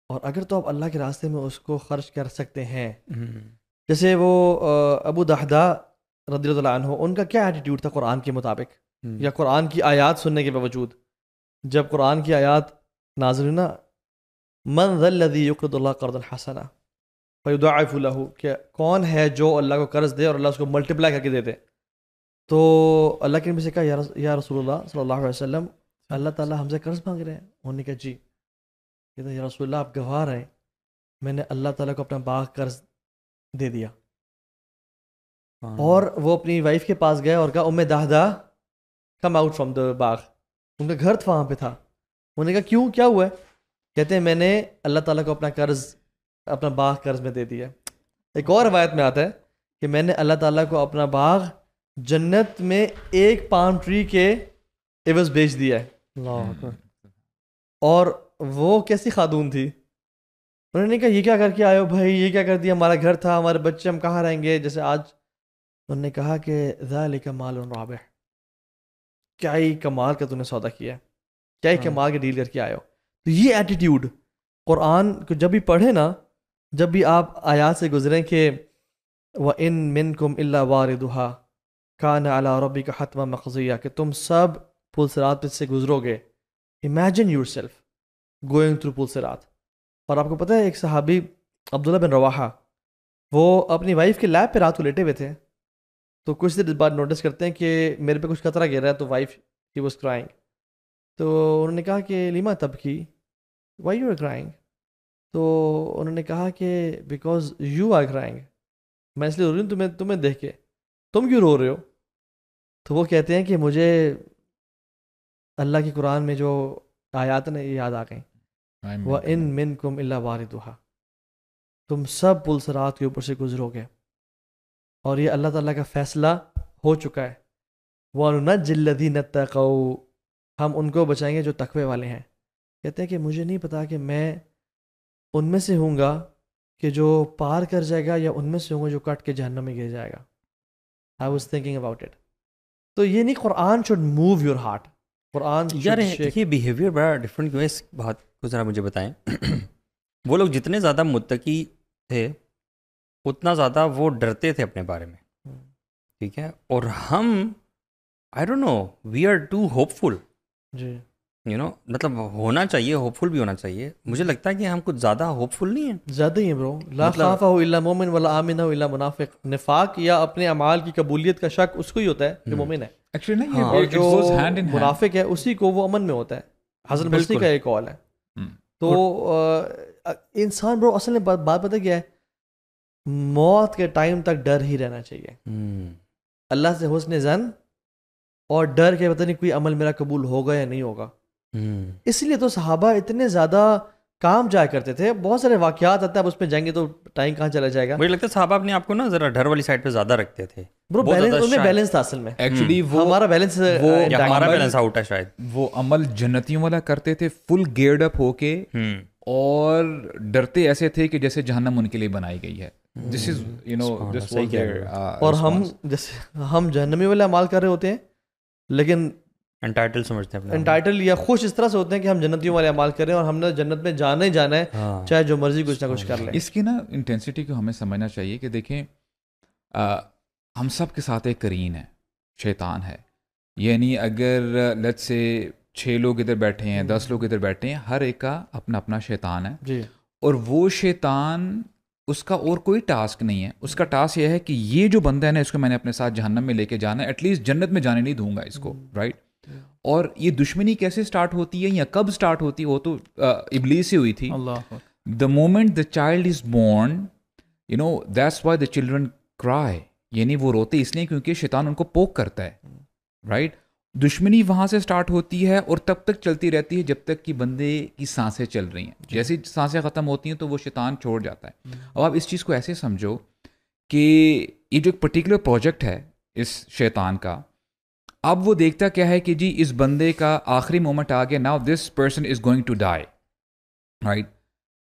اور اگر تو آپ اللہ کے راستے میں اس کو خرچ کر سکتے ہیں, جیسے وہ ابو دحدہ رضی اللہ عنہ, ان کا کیا ایٹیٹیوڈ تھا قرآن کے مطابق, یا قرآن کی آیات سننے کے باوجود, جب قرآن کی آیات نازل ہوئی نا, من ذا الذی یقرض اللہ قرضا حسنا فیضاعف لہ, کہ کون ہے جو اللہ کو قرض دے اور اللہ اس کو ملٹیپلائی کر کے دے دے. تو اللہ کے نبی سے کہا یا رسول اللہ صلی اللہ علیہ وسلم, اللہ تعالیٰ ہم سے قرض مانگ رہے ہیں. انہوں نے کہا جی. کہتے ہیں یا رسول اللہ آپ گواہ رہیں, میں نے اللہ تعالیٰ کو اپنا باغ قرض دے دیا. اور وہ اپنی وائف کے پاس گئے اور کہا ام دحدہ کم آؤٹ فرام دا باغ, ان کا گھر تھا وہاں پہ تھا. انہوں نے کہا کیوں, کیا ہوا ہے؟ کہتے ہیں میں نے اللہ تعالیٰ کو اپنا باغ قرض میں دے دیا. ایک اور روایت میں آتا ہے کہ میں نے اللہ تعالیٰ کو اپنا باغ جنت میں ایک پام ٹری کے عوض بیچ دیا ہے. اور وہ کیسی خاتون تھی, انہوں نے کہا یہ کیا کر کے آئے ہو بھائی, یہ کیا کر دیا, ہمارا گھر تھا, ہمارے بچے, ہم کہاں رہیں گے جیسے آج. انہوں نے کہا کہ ذالک مال رابح, کیا ہی کمال کا تم نے سودا کیا ہے, کیا ہی کمال کے ڈیل کر کے آئے ہو. تو یہ ایٹیٹیوڈ قرآن کو جب بھی پڑھیں نا, جب بھی آپ آیات سے گزریں کہ وَإِن مِّنكُمْ إِلَّا وَارِدُهَا كَانَ عَلَىٰ رَبِّكَ حَتْمًا مَّقْضِيًّا, کہ تم سب پل صراط پہ سے گزرو گے. Imagine yourself going through پل صراط. اور آپ کو پتہ ہے ایک صحابی عبداللہ بن رواحہ, وہ اپنی وائف کے لیپ پہ رات کو لیٹے ہوئے تھے, تو کچھ دیر بعد نوٹس کرتے ہیں کہ میرے پہ کچھ قطرہ گر رہا ہے, تو وائف ہی واز کرائنگ. تو انہوں نے کہا کہ لیما تبکی, وائی یو آر کرائنگ؟ تو انہوں نے کہا کہ بیکاز یو آر کرائنگ, میں اس لیے رو رہی ہوں تمہیں دیکھ کے, تم کیوں رو رہے ہو؟ تو وہ کہتے ہیں کہ مجھے اللہ کی قرآن میں جو آیات نے یاد آ گئیں, وَإِن مِّنكُمْ إِلَّا وَارِدُهَا, تم سب پل صراط کے اوپر سے گزرو گے, اور یہ اللہ تعالیٰ کا فیصلہ ہو چکا ہے. وَنُنَجِّي الَّذِينَ اتَّقَوْا, ہم ان کو بچائیں گے جو تقوی والے ہیں. کہتے ہیں کہ مجھے نہیں پتا کہ میں ان میں سے ہوں گا کہ جو پار کر جائے گا یا ان میں سے ہوں گا جو کٹ کے جہنم میں گر جائے گا. I was thinking about it. تو یہ نہیں قرآن should move your heart. قرآن یار یہ بیہیویئر بڑا ڈفرینٹ کیوں ہے, اس بات کو ذرا مجھے بتائیں. وہ لوگ جتنے زیادہ متقی تھے اتنا زیادہ وہ ڈرتے تھے اپنے بارے میں, ٹھیک ہے, اور ہم I don't know we are too hopeful. جی یو نو مطلب ہونا چاہیے, ہوپ فل بھی ہونا چاہیے. مجھے لگتا ہے کہ ہم کچھ زیادہ ہوپ فل نہیں ہیں, زیادہ ہی ہیں برو. لا خافہ الا مومن ولا آمنہ الا منافق. نفاق یا اپنے اعمال کی قبولیت کا شک اس کو ہی ہوتا ہے جو مومن ہے, اور جو منافق ہے اسی کو وہ امن میں ہوتا ہے. حسن بصری کا ایک قول ہے. تو انسان برو اصل میں بات پتہ کیا ہے, موت کے ٹائم تک ڈر ہی رہنا چاہیے اللہ سے, حسن ظن, اور ڈر کے پتہ نہیں کوئی عمل میرا قبول ہوگا یا نہیں ہوگا. اس لیے تو صحابہ اتنے زیادہ کام جایا کرتے تھے. بہت سارے واقعات آتے ہیں, اب اس پہ جائیں گے تو ٹائم کہاں چلا جائے گا. مجھے لگتا ہے صحابہ اپنے آپ کو نا ذرا ڈر والی سائڈ پہ زیادہ رکھتے تھے. برو بیلنس, ان میں بیلنس تھا اصل میں. ایکچولی ہمارا بیلنس, ہمارا بیلنس آؤٹ ہے شاید. وہ عمل جنتیوں والا کرتے تھے, فل گیئرڈ اپ ہو کے, اور ڈرتے ایسے تھے کہ جیسے جہنم ان کے لیے بنائی گئی ہے. This is you know this was there. اور ہم جیسے ہم جہنمی والے اعمال کر رہے ہوتے ہیں لیکن انٹائٹل سمجھتے ہیں, انٹائٹل یا خوش اس طرح سے ہوتے ہیں کہ ہم جنتیوں والے اعمال کر رہے ہیں اور ہم نے جنت میں جانا ہی جانا ہے, چاہے جو مرضی کچھ نہ کچھ کر لیں. اس کی نا انٹینسٹی کو ہمیں سمجھنا چاہیے کہ دیکھیں ہم سب کے ساتھ ایک قرین ہے, شیطان ہے. یعنی اگر لیٹس سے 6 لوگ ادھر بیٹھے ہیں, 10 لوگ ادھر بیٹھے ہیں, ہر ایک کا اپنا اپنا شیطان ہے. جی. اور وہ شیطان, اس کا اور کوئی ٹاسک نہیں ہے. اس کا ٹاسک یہ ہے کہ یہ جو بندہ ہے نا, اس کو میں نے اپنے ساتھ جہنم میں لے کے جانا ہے, ایٹ لیسٹ جنت میں جانے نہیں دوں گا اس کو, رائٹ. اور یہ دشمنی کیسے سٹارٹ ہوتی ہے یا کب سٹارٹ ہوتی ہے, وہ تو ابلیس سے ہوئی تھی. The moment the child is born, you know that's why the children cry. یعنی وہ روتے اس لیے کیونکہ شیطان ان کو پوک کرتا ہے, رائٹ. دشمنی وہاں سے سٹارٹ ہوتی ہے اور تب تک چلتی رہتی ہے جب تک کہ بندے کی سانسیں چل رہی ہیں. جیسے سانسیں ختم ہوتی ہیں تو وہ شیطان چھوڑ جاتا ہے. اب آپ اس چیز کو ایسے سمجھو کہ یہ جو ایک پرٹیکولر پروجیکٹ ہے اس شیطان کا, اب وہ دیکھتا کیا ہے کہ جی اس بندے کا آخری مومنٹ آ گیا, now this person is going to die, right.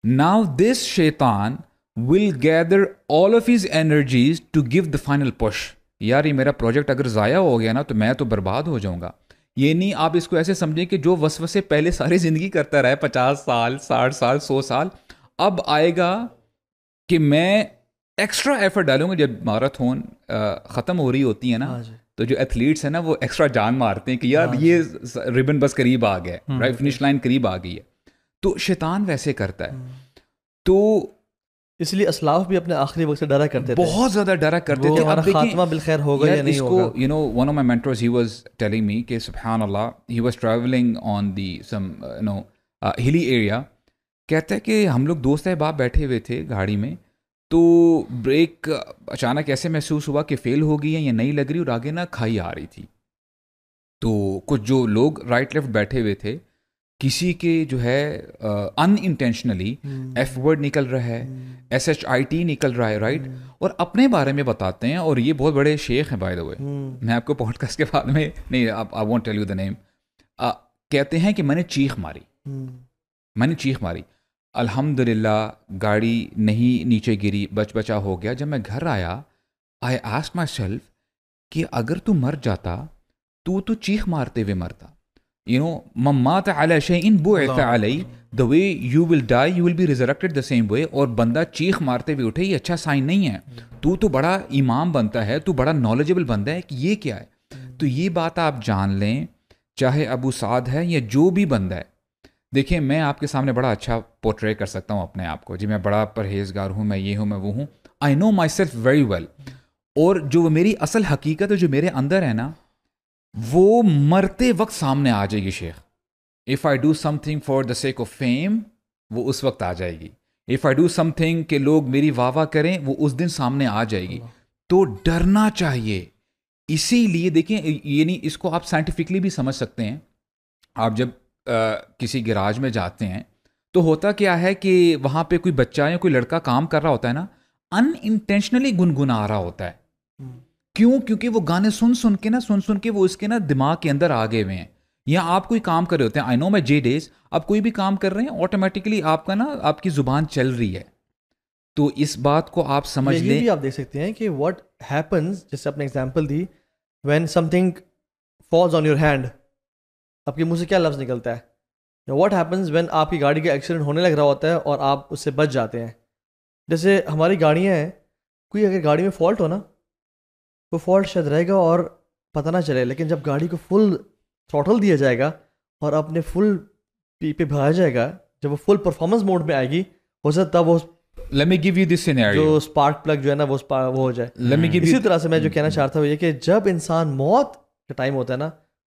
Now this شیطان will gather all of his energies to give the final push. یار یہ میرا پروجیکٹ اگر ضائع ہو گیا نا تو میں تو برباد ہو جاؤں گا. یہ نہیں آپ اس کو ایسے سمجھیں کہ جو وسوسے پہلے ساری زندگی کرتا رہا ہے, 50 سال 60 سال 100 سال, اب آئے گا کہ میں ایکسٹرا ایفرٹ ڈالوں گا. جب میراتھن ختم ہو رہی ہوتی ہے نا, تو جو ایتھلیٹس ہیں نا وہ ایکسٹرا جان مارتے ہیں کہ یار یہ ریبن بس قریب آ گیا ہے, رائٹ, فنش لائن قریب آ گئی ہے. تو شیطان ویسے کرتا ہے. تو اس لیے اسلاف بھی اپنے آخری وقت سے ڈرا کرتے تھے, بہت زیادہ ڈرا کرتے تھے. ہمارا خاتمہ بالخیر ہوگا یا نہیں ہوگا. You know one of my mentors he was telling me کہ سبحان اللہ, he was travelling on the some you know holy area. کہتا ہے کہ ہم لوگ دوست احباب بیٹھے ہوئے تھے گاڑی میں, تو بریک اچانک ایسے محسوس ہوا کہ فیل ہو گئی ہے یا نہیں لگ رہی, اور آگے نا کھائی آ رہی تھی. تو کچھ جو لوگ رائٹ لیفٹ بیٹھے ہوئے تھے, کسی کے جو ہے ان انٹینشنلی ایف ورڈ نکل رہا ہے, SHIT نکل رہا ہے, رائٹ. اور اپنے بارے میں بتاتے ہیں, اور یہ بہت بڑے شیخ ہیں بائی دا وے. میں آپ کو پوڈ کاسٹ کے بعد میں نہیں, I won't tell you the name. کہتے ہیں کہ میں نے چیخ ماری, الحمدللہ گاڑی نہیں نیچے گری, بچا ہو گیا. جب میں گھر آیا, آئی آسکڈ مائی سیلف کہ اگر تو مر جاتا تو چیخ مارتے ہوئے مرتا. You know, من مات علی شیء بعث علی, the way you will die you will be resurrected the same way. اور بندہ چیخ مارتے ہوئے اٹھے, یہ اچھا سائن نہیں ہے. تو بڑا امام بنتا ہے, تو بڑا نالجبل بندہ ہے کہ یہ کیا ہے. تو یہ بات آپ جان لیں, چاہے ابو سعد ہے یا جو بھی بندہ ہے. دیکھیں میں آپ کے سامنے بڑا اچھا پورٹری کر سکتا ہوں اپنے آپ کو, جی میں بڑا پرہیزگار ہوں, میں یہ ہوں, میں وہ ہوں. آئی نو مائی سیلف ویری ویل. اور جو میری اصل حقیقت ہے جو میرے اندر ہے نا, وہ مرتے وقت سامنے آ جائے گی شیخ. If I do some thing for the sake of fame, وہ اس وقت آ جائے گی. If I do some thing کہ لوگ میری واہ واہ کریں, وہ اس دن سامنے آ جائے گی. تو ڈرنا چاہیے. اسی لیے دیکھیں, یعنی اس کو آپ سائنٹیفکلی بھی سمجھ سکتے ہیں. آپ جب کسی گراج میں جاتے ہیں تو ہوتا کیا ہے کہ وہاں پہ کوئی بچہ یا کوئی لڑکا کام کر رہا ہوتا ہے نا, ان انٹینشنلی گنگنا رہا ہوتا ہے. کیوں؟ کیونکہ وہ گانے سن کے وہ اس کے نا دماغ کے اندر آ گئے ہوئے ہیں یا آپ کوئی کام کر رہے ہوتے ہیں, آئی نو میں جے ڈیز, آپ کوئی بھی کام کر رہے ہیں آٹومیٹکلی آپ کا نا آپ کی زبان چل رہی ہے, تو اس بات کو آپ سمجھ لیں. یہ بھی آپ دیکھ سکتے ہیں کہ واٹ ہیپنز, جیسے آپ نے example the, when some thing falls on your hand, آپ کے منہ سے کیا لفظ نکلتا ہے, واٹ ہیپنز وین آپ کی گاڑی کا ایکسیڈنٹ ہونے لگ رہا ہوتا ہے اور آپ اس سے بچ جاتے ہیں. جیسے ہماری گاڑیاں ہیں, کوئی اگر گاڑی میں فالٹ ہو نا, وہ فالٹ شاید رہے گا اور پتہ نہ چلے, لیکن جب گاڑی کو فل تھروٹل دیا جائے گا اور اپنے فل پہ بھایا جائے گا, جب وہ فل پرفارمنس موڈ میں آئے گی, ہو سکتا ہے وہ Let me give you this scenario. جو اسپارک پلگ جو ہے نا وہ ہو جائے. اسی طرح سے میں جو کہنا چاہتا ہوں یہ کہ جب انسان موت کا ٹائم ہوتا ہے نا,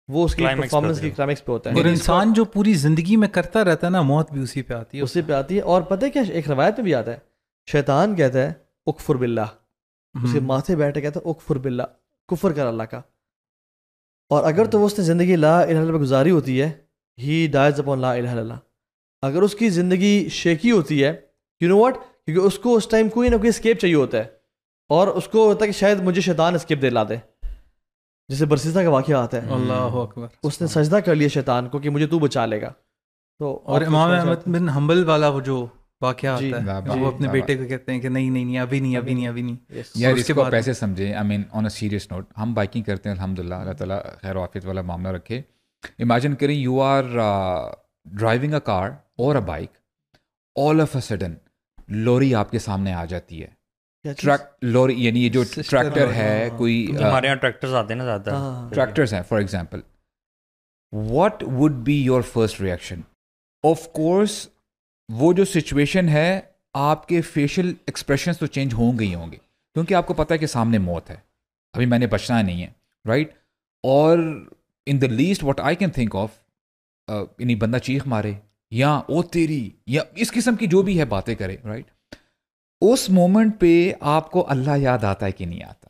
وہ اس کی پرفارمنس کی کلائمیکس پہ ہوتا ہے. اور انسان جو پوری زندگی میں کرتا رہتا ہے نا, موت بھی اسی پہ آتی ہے, اسی پہ آتی ہے. اور پتہ ہے کیا, ایک روایت میں بھی آتا ہے, شیطان کہتا ہے اکفر باللہ, اس کے ماتھے بیٹھے کہتا ہے اکفر باللہ, کفر کر اللہ کا. اور اگر تو وہ اس نے زندگی لا الہ الا اللہ پہ گزاری ہوتی ہے, ہی ڈائز اپون لا الہ الا اللہ, اگر اس کی زندگی شیکی ہوتی ہے, یو نو واٹ, کیونکہ اس کو اس ٹائم کوئی نہ کوئی اسکیپ چاہیے ہوتا ہے, اور اس کو ہوتا ہے کہ شاید مجھے شیطان اسکیپ دلا دے, جیسے برسیسہ کا واقعہ آتا ہے, اللہ اکبر, اس نے سجدہ کر لیا شیطان کو کہ مجھے تو بچا لے گا. تو اور امام احمد بن حنبل والا وہ جو واقعہ آتا ہے, وہ اپنے جی. بیٹے کو کہتے ہیں کہ نہیں ابھی نہیں. یار اس کو پیسے سمجھیں, آئی مین آن اے سیریس نوٹ, ہم بائکنگ کرتے ہیں الحمدللہ, اللہ تعالیٰ خیر و عافیت والا معاملہ رکھے. امیجن کریں یو آر ڈرائیونگ اے کار اور a bike, all of a sudden لوری آپ کے سامنے آ جاتی ہے. لوری یعنی یہ جو ٹریکٹر ہے, کوئی ہمارے یہاں ٹریکٹرز آتے ہیں نا زیادہ, ٹریکٹرز ہیں for example, what would be your first reaction? Of course وہ جو سچویشن ہے, آپ کے فیشیل ایکسپریشنس تو چینج ہوں گے, کیونکہ آپ کو پتہ ہے کہ سامنے موت ہے, ابھی میں نے بچنا نہیں ہے, رائٹ. اور in the least what I can think of, یعنی بندہ چیخ مارے یا او تیری یا اس قسم کی جو بھی ہے باتیں کرے, رائٹ. اس مومنٹ پہ آپ کو اللہ یاد آتا ہے کہ نہیں آتا؟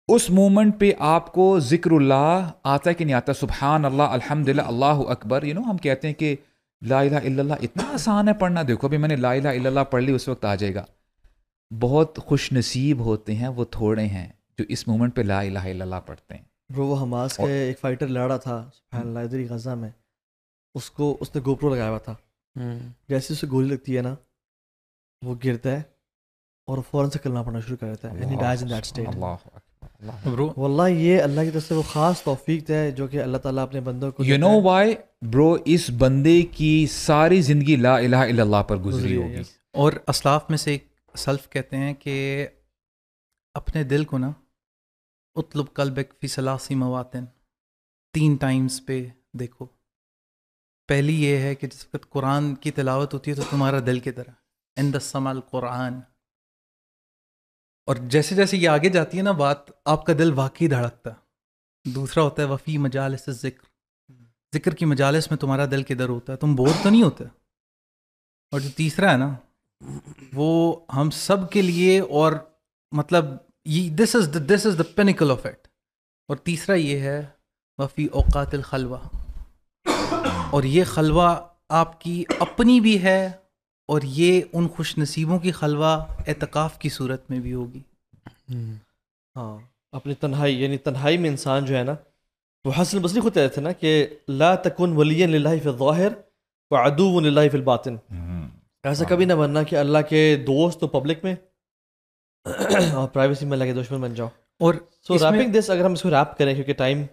اس مومنٹ پہ آپ کو ذکر اللہ آتا ہے کہ نہیں آتا؟ سبحان اللہ, الحمدللہ, اللہ اکبر. ہم کہتے ہیں کہ لا الہ الا اللہ اتنا آسان ہے پڑھنا, دیکھو ابھی میں نے لا الہ الا اللہ پڑھ لی, اس وقت آ جائے گا. بہت خوش نصیب ہوتے ہیں وہ تھوڑے ہیں جو اس مومنٹ پہ لا الہ الا اللہ پڑھتے ہیں. برو وہ حماس کے ایک فائٹر لڑ رہا تھا سبحان اللہ ادھر ہی غزہ میں, اس نے گوپرو لگایا ہوا تھا, جیسے اسے گولی لگتی ہے نا, وہ گرتا ہے اور فوراً سے کلمہ پڑھنا شروع کر دیتا ہے, and he dies in that state. واللہ یہ اللہ کی طرف سے وہ خاص توفیق ہے جو کہ اللہ تعالیٰ اپنے بندوں کو, you know why bro, اس بندے کی ساری زندگی لا الہ الا اللہ پر گزری ہوگی. اور اسلاف میں سے ایک سلف کہتے ہیں کہ اپنے دل کو نا اطلب قلبک فی ثلاث مواطن, 3 ٹائمز پہ دیکھو. پہلی یہ ہے کہ جس وقت قرآن کی تلاوت ہوتی ہے تو تمہارا دل کی طرح عند السمع القرآن, اور جیسے جیسے یہ آگے جاتی ہے نا بات, آپ کا دل واقعی دھڑکتا. دوسرا ہوتا ہے وفی مجالس ذکر, ذکر کی مجالس میں تمہارا دل کدھر ہوتا ہے, تم بور تو نہیں ہوتے. اور جو تیسرا ہے نا وہ ہم سب کے لیے, اور مطلب دس is the pinnacle of it. اور تیسرا یہ ہے وفی اوقات الخلوہ, اور یہ خلوہ آپ کی اپنی بھی ہے, اور یہ ان خوش نصیبوں کی خلوہ اعتکاف کی صورت میں بھی ہوگی. ہاں, اپنی تنہائی, یعنی تنہائی میں انسان جو ہے نا, وہ حسن بصری خود کہتے تھے نا کہ لا تکن ولیا للہ فی الظاہر وعدو للہ فی الباطن. ایسا کبھی نہ بننا کہ اللہ کے دوست تو پبلک میں اور پرائیویسی میں اللہ کے دشمن بن جاؤ. اور سو ریپنگ دس, اگر ہم اس کو ریپ کریں کیونکہ ٹائم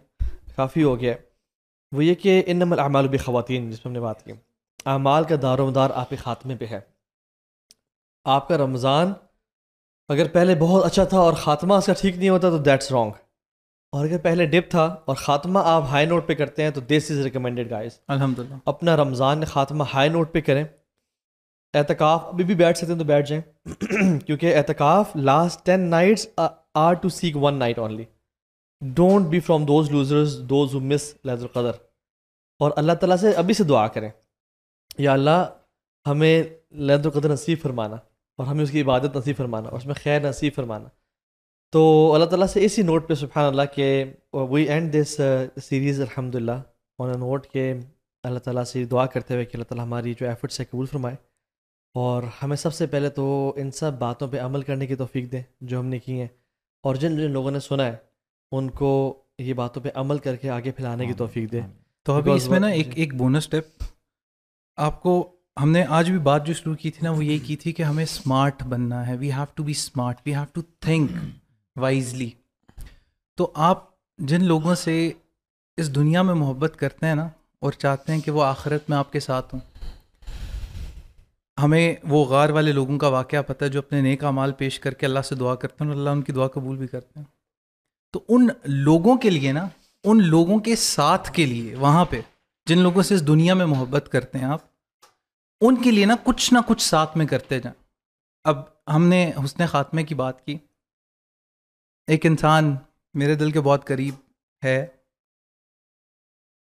کافی ہو گیا, وہ یہ کہ انما الاعمال بخواتین, جس پہ ہم نے بات کی, اعمال کا دار و مدار آپ کے خاتمے پہ ہے. آپ کا رمضان اگر پہلے بہت اچھا تھا اور خاتمہ اس کا ٹھیک نہیں ہوتا تو دیٹس رانگ, اور اگر پہلے ڈپ تھا اور خاتمہ آپ ہائی نوٹ پہ کرتے ہیں تو دس از ریکمینڈیڈ گائز. الحمدللہ اپنا رمضان خاتمہ ہائی نوٹ پہ کریں. اعتکاف ابھی بھی بیٹھ سکتے ہیں تو بیٹھ جائیں کیونکہ اعتکاف last 10 nights are to seek 1 night only. Don't be from those losers, those who miss ليلة القدر. اور اللہ تعالیٰ سے ابھی سے دعا کریں, یا اللہ ہمیں ليلة القدر نصیب فرمانا, اور ہمیں اس کی عبادت نصیب فرمانا, اور اس میں خیر نصیب فرمانا. تو اللہ تعالیٰ سے اسی نوٹ پہ سبحان اللہ کہ وی اینڈ دس سیریز الحمدللہ آن اے نوٹ کہ اللہ تعالیٰ سے دعا کرتے ہوئے کہ اللہ تعالیٰ ہماری جو ایفرٹس ہے قبول فرمائے, اور ہمیں سب سے پہلے تو ان سب باتوں پہ عمل کرنے کی توفیق دیں جو ہم نے کی ہیں, اور جن لوگوں نے سنا ہے ان کو یہ باتوں پہ عمل کر کے آگے پھیلانے کی توفیق دیں. تو ابھی اس میں نا ایک بونس ٹپ آپ کو، ہم نے آج بھی بات جو شروع کی تھی نا وہ یہی کی تھی کہ ہمیں اسمارٹ بننا ہے. We have to be smart, we have to think wisely. تو آپ جن لوگوں سے اس دنیا میں محبت کرتے ہیں نا اور چاہتے ہیں کہ وہ آخرت میں آپ کے ساتھ ہوں، ہمیں وہ غار والے لوگوں کا واقعہ پتہ ہے جو اپنے نیک اعمال پیش کر کے اللہ سے دعا کرتے ہیں اور اللہ ان کی دعا قبول بھی کرتے ہیں. تو ان لوگوں کے لیے نا، ان لوگوں کے ساتھ کے لیے وہاں پہ جن لوگوں سے اس دنیا میں محبت کرتے ہیں آپ، ان کے لیے نا کچھ ساتھ میں کرتے جائیں. اب ہم نے حسن خاتمے کی بات کی. ایک انسان میرے دل کے بہت قریب ہے،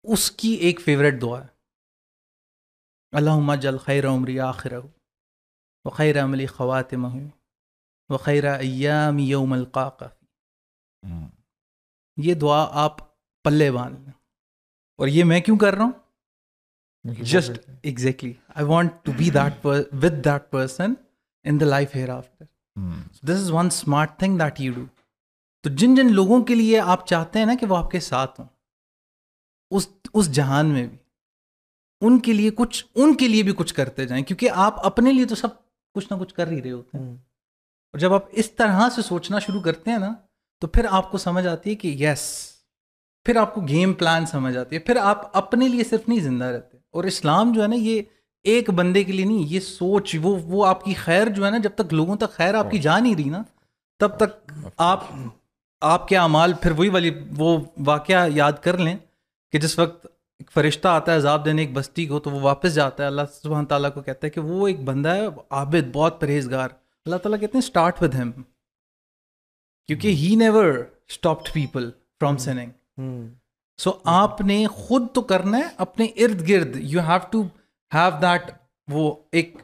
اس کی ایک فیوریٹ دعا ہے اللہم اجعل خیر عمری آخرہ وخیر عملی خواتمہ وخیر ایام یوم القاک. یہ دعا آپ پلے باندھ لیں. اور یہ میں کیوں کر رہا ہوں؟ Just exactly I want to be that with that person in the life hereafter. This is one smart thing that you do. تو جن لوگوں کے لیے آپ چاہتے ہیں نا کہ وہ آپ کے ساتھ ہوں اس جہان میں بھی، ان کے لیے بھی کچھ کرتے جائیں، کیونکہ آپ اپنے لیے تو سب کچھ نہ کچھ کر ہی رہے ہوتے ہیں. اور جب آپ اس طرح سے سوچنا شروع کرتے ہیں نا تو پھر آپ کو سمجھ آتی ہے کہ یس، پھر آپ کو گیم پلان سمجھ آتی ہے، پھر آپ اپنے لیے صرف نہیں زندہ رہتے. اور اسلام جو ہے نا یہ ایک بندے کے لیے نہیں، یہ سوچ وہ آپ کی خیر جو ہے نا، جب تک لوگوں تک خیر آپ کی جا نہیں رہی نا تب تک آپ کے اعمال پھر وہی والی وہ واقعہ یاد کر لیں کہ جس وقت ایک فرشتہ آتا ہے عذاب دینے ایک بستی کو تو وہ واپس جاتا ہے، اللہ سبحانہ تعالیٰ کو کہتا ہے کہ وہ ایک بندہ ہے عابد، بہت پرہیزگار. اللہ تعالیٰ کہتے ہیں اسٹارٹ ود ہم، کیونکہ he never stopped people from sinning. So آپ نے خود تو کرنا ہے، اپنے ارد گرد you have to have that, وہ ایک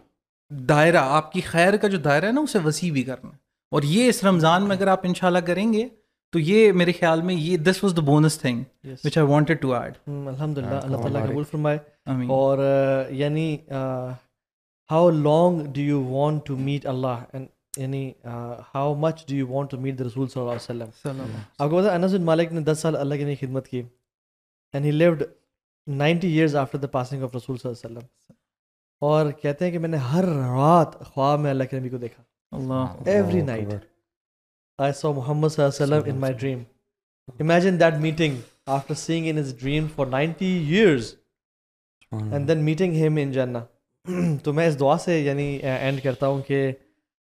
دائرہ، آپ کی خیر کا جو دائرہ ہے نا اسے وسیع بھی کرنا ہے. اور یہ اس رمضان میں اگر آپ انشاءاللہ کریں گے تو یہ میرے خیال میں یہ this was the bonus thing which I wanted to add. الحمدللہ، اللہ تعالیٰ قبول فرمائے. اور یعنی how long do you want to meet Allah, and یعنی how much do you want to meet the رسول صلی اللہ علیہ وسلم. آپ کو پتا انس بن مالک نے 10 سال اللہ کے لیے خدمت کی، and he lived 90 years after the passing of رسول صلی اللہ علیہ وسلم. اور کہتے ہیں کہ میں نے ہر رات خواب میں اللہ کے نبی کو دیکھا. Every night I saw Muhammad sallallahu alaihi wasallam in my dream. Imagine that meeting after seeing in his dream for 90 years and then meeting him in Jannah. تو میں اس دعا سے یعنی اینڈ کرتا ہوں کہ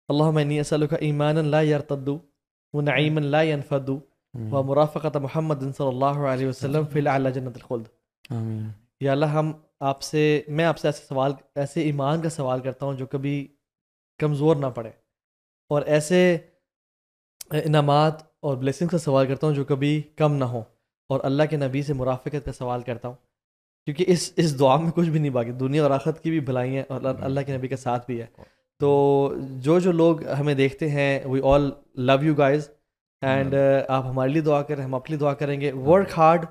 اللہم انی اسألک ایمانا لا یرتد ونعیما لا ینفد ومرافقۃ محمد صلی اللہ علیہ وسلم فی الاعلی جنت الخلد. یا اللہ میں آپ سے ایسے ایمان کا سوال کرتا ہوں جو کبھی کمزور نہ پڑے، اور ایسے انعامات اور بلیسنگ کا سوال کرتا ہوں جو کبھی کم نہ ہو، اور اللہ کے نبی سے مرافقت کا سوال کرتا ہوں کیونکہ اس دعا میں کچھ بھی نہیں باقی، دنیا اور آخرت کی بھی بھلائی ہیں اور اللہ کے نبی کے ساتھ بھی ہے. تو جو لوگ ہمیں دیکھتے ہیں وی آل لو یو گائز، اینڈ آپ ہمارے لیے دعا کریں، ہم آپ کے لیے دعا کریں گے. Work hard,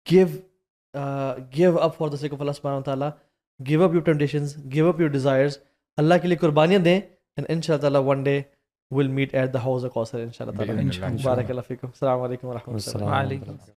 give up for the sake of Allah سبحانہ وتعالیٰ، give up your temptations, give up your desires, اللہ کے لیے قربانیاں دیں، اینڈ ان شاء اللہ تعالیٰ one day will meet at the house کوثر ان شاء اللہ تعالیٰ. بارک اللہ فیکم. السلام علیکم ورحمۃ اللہ.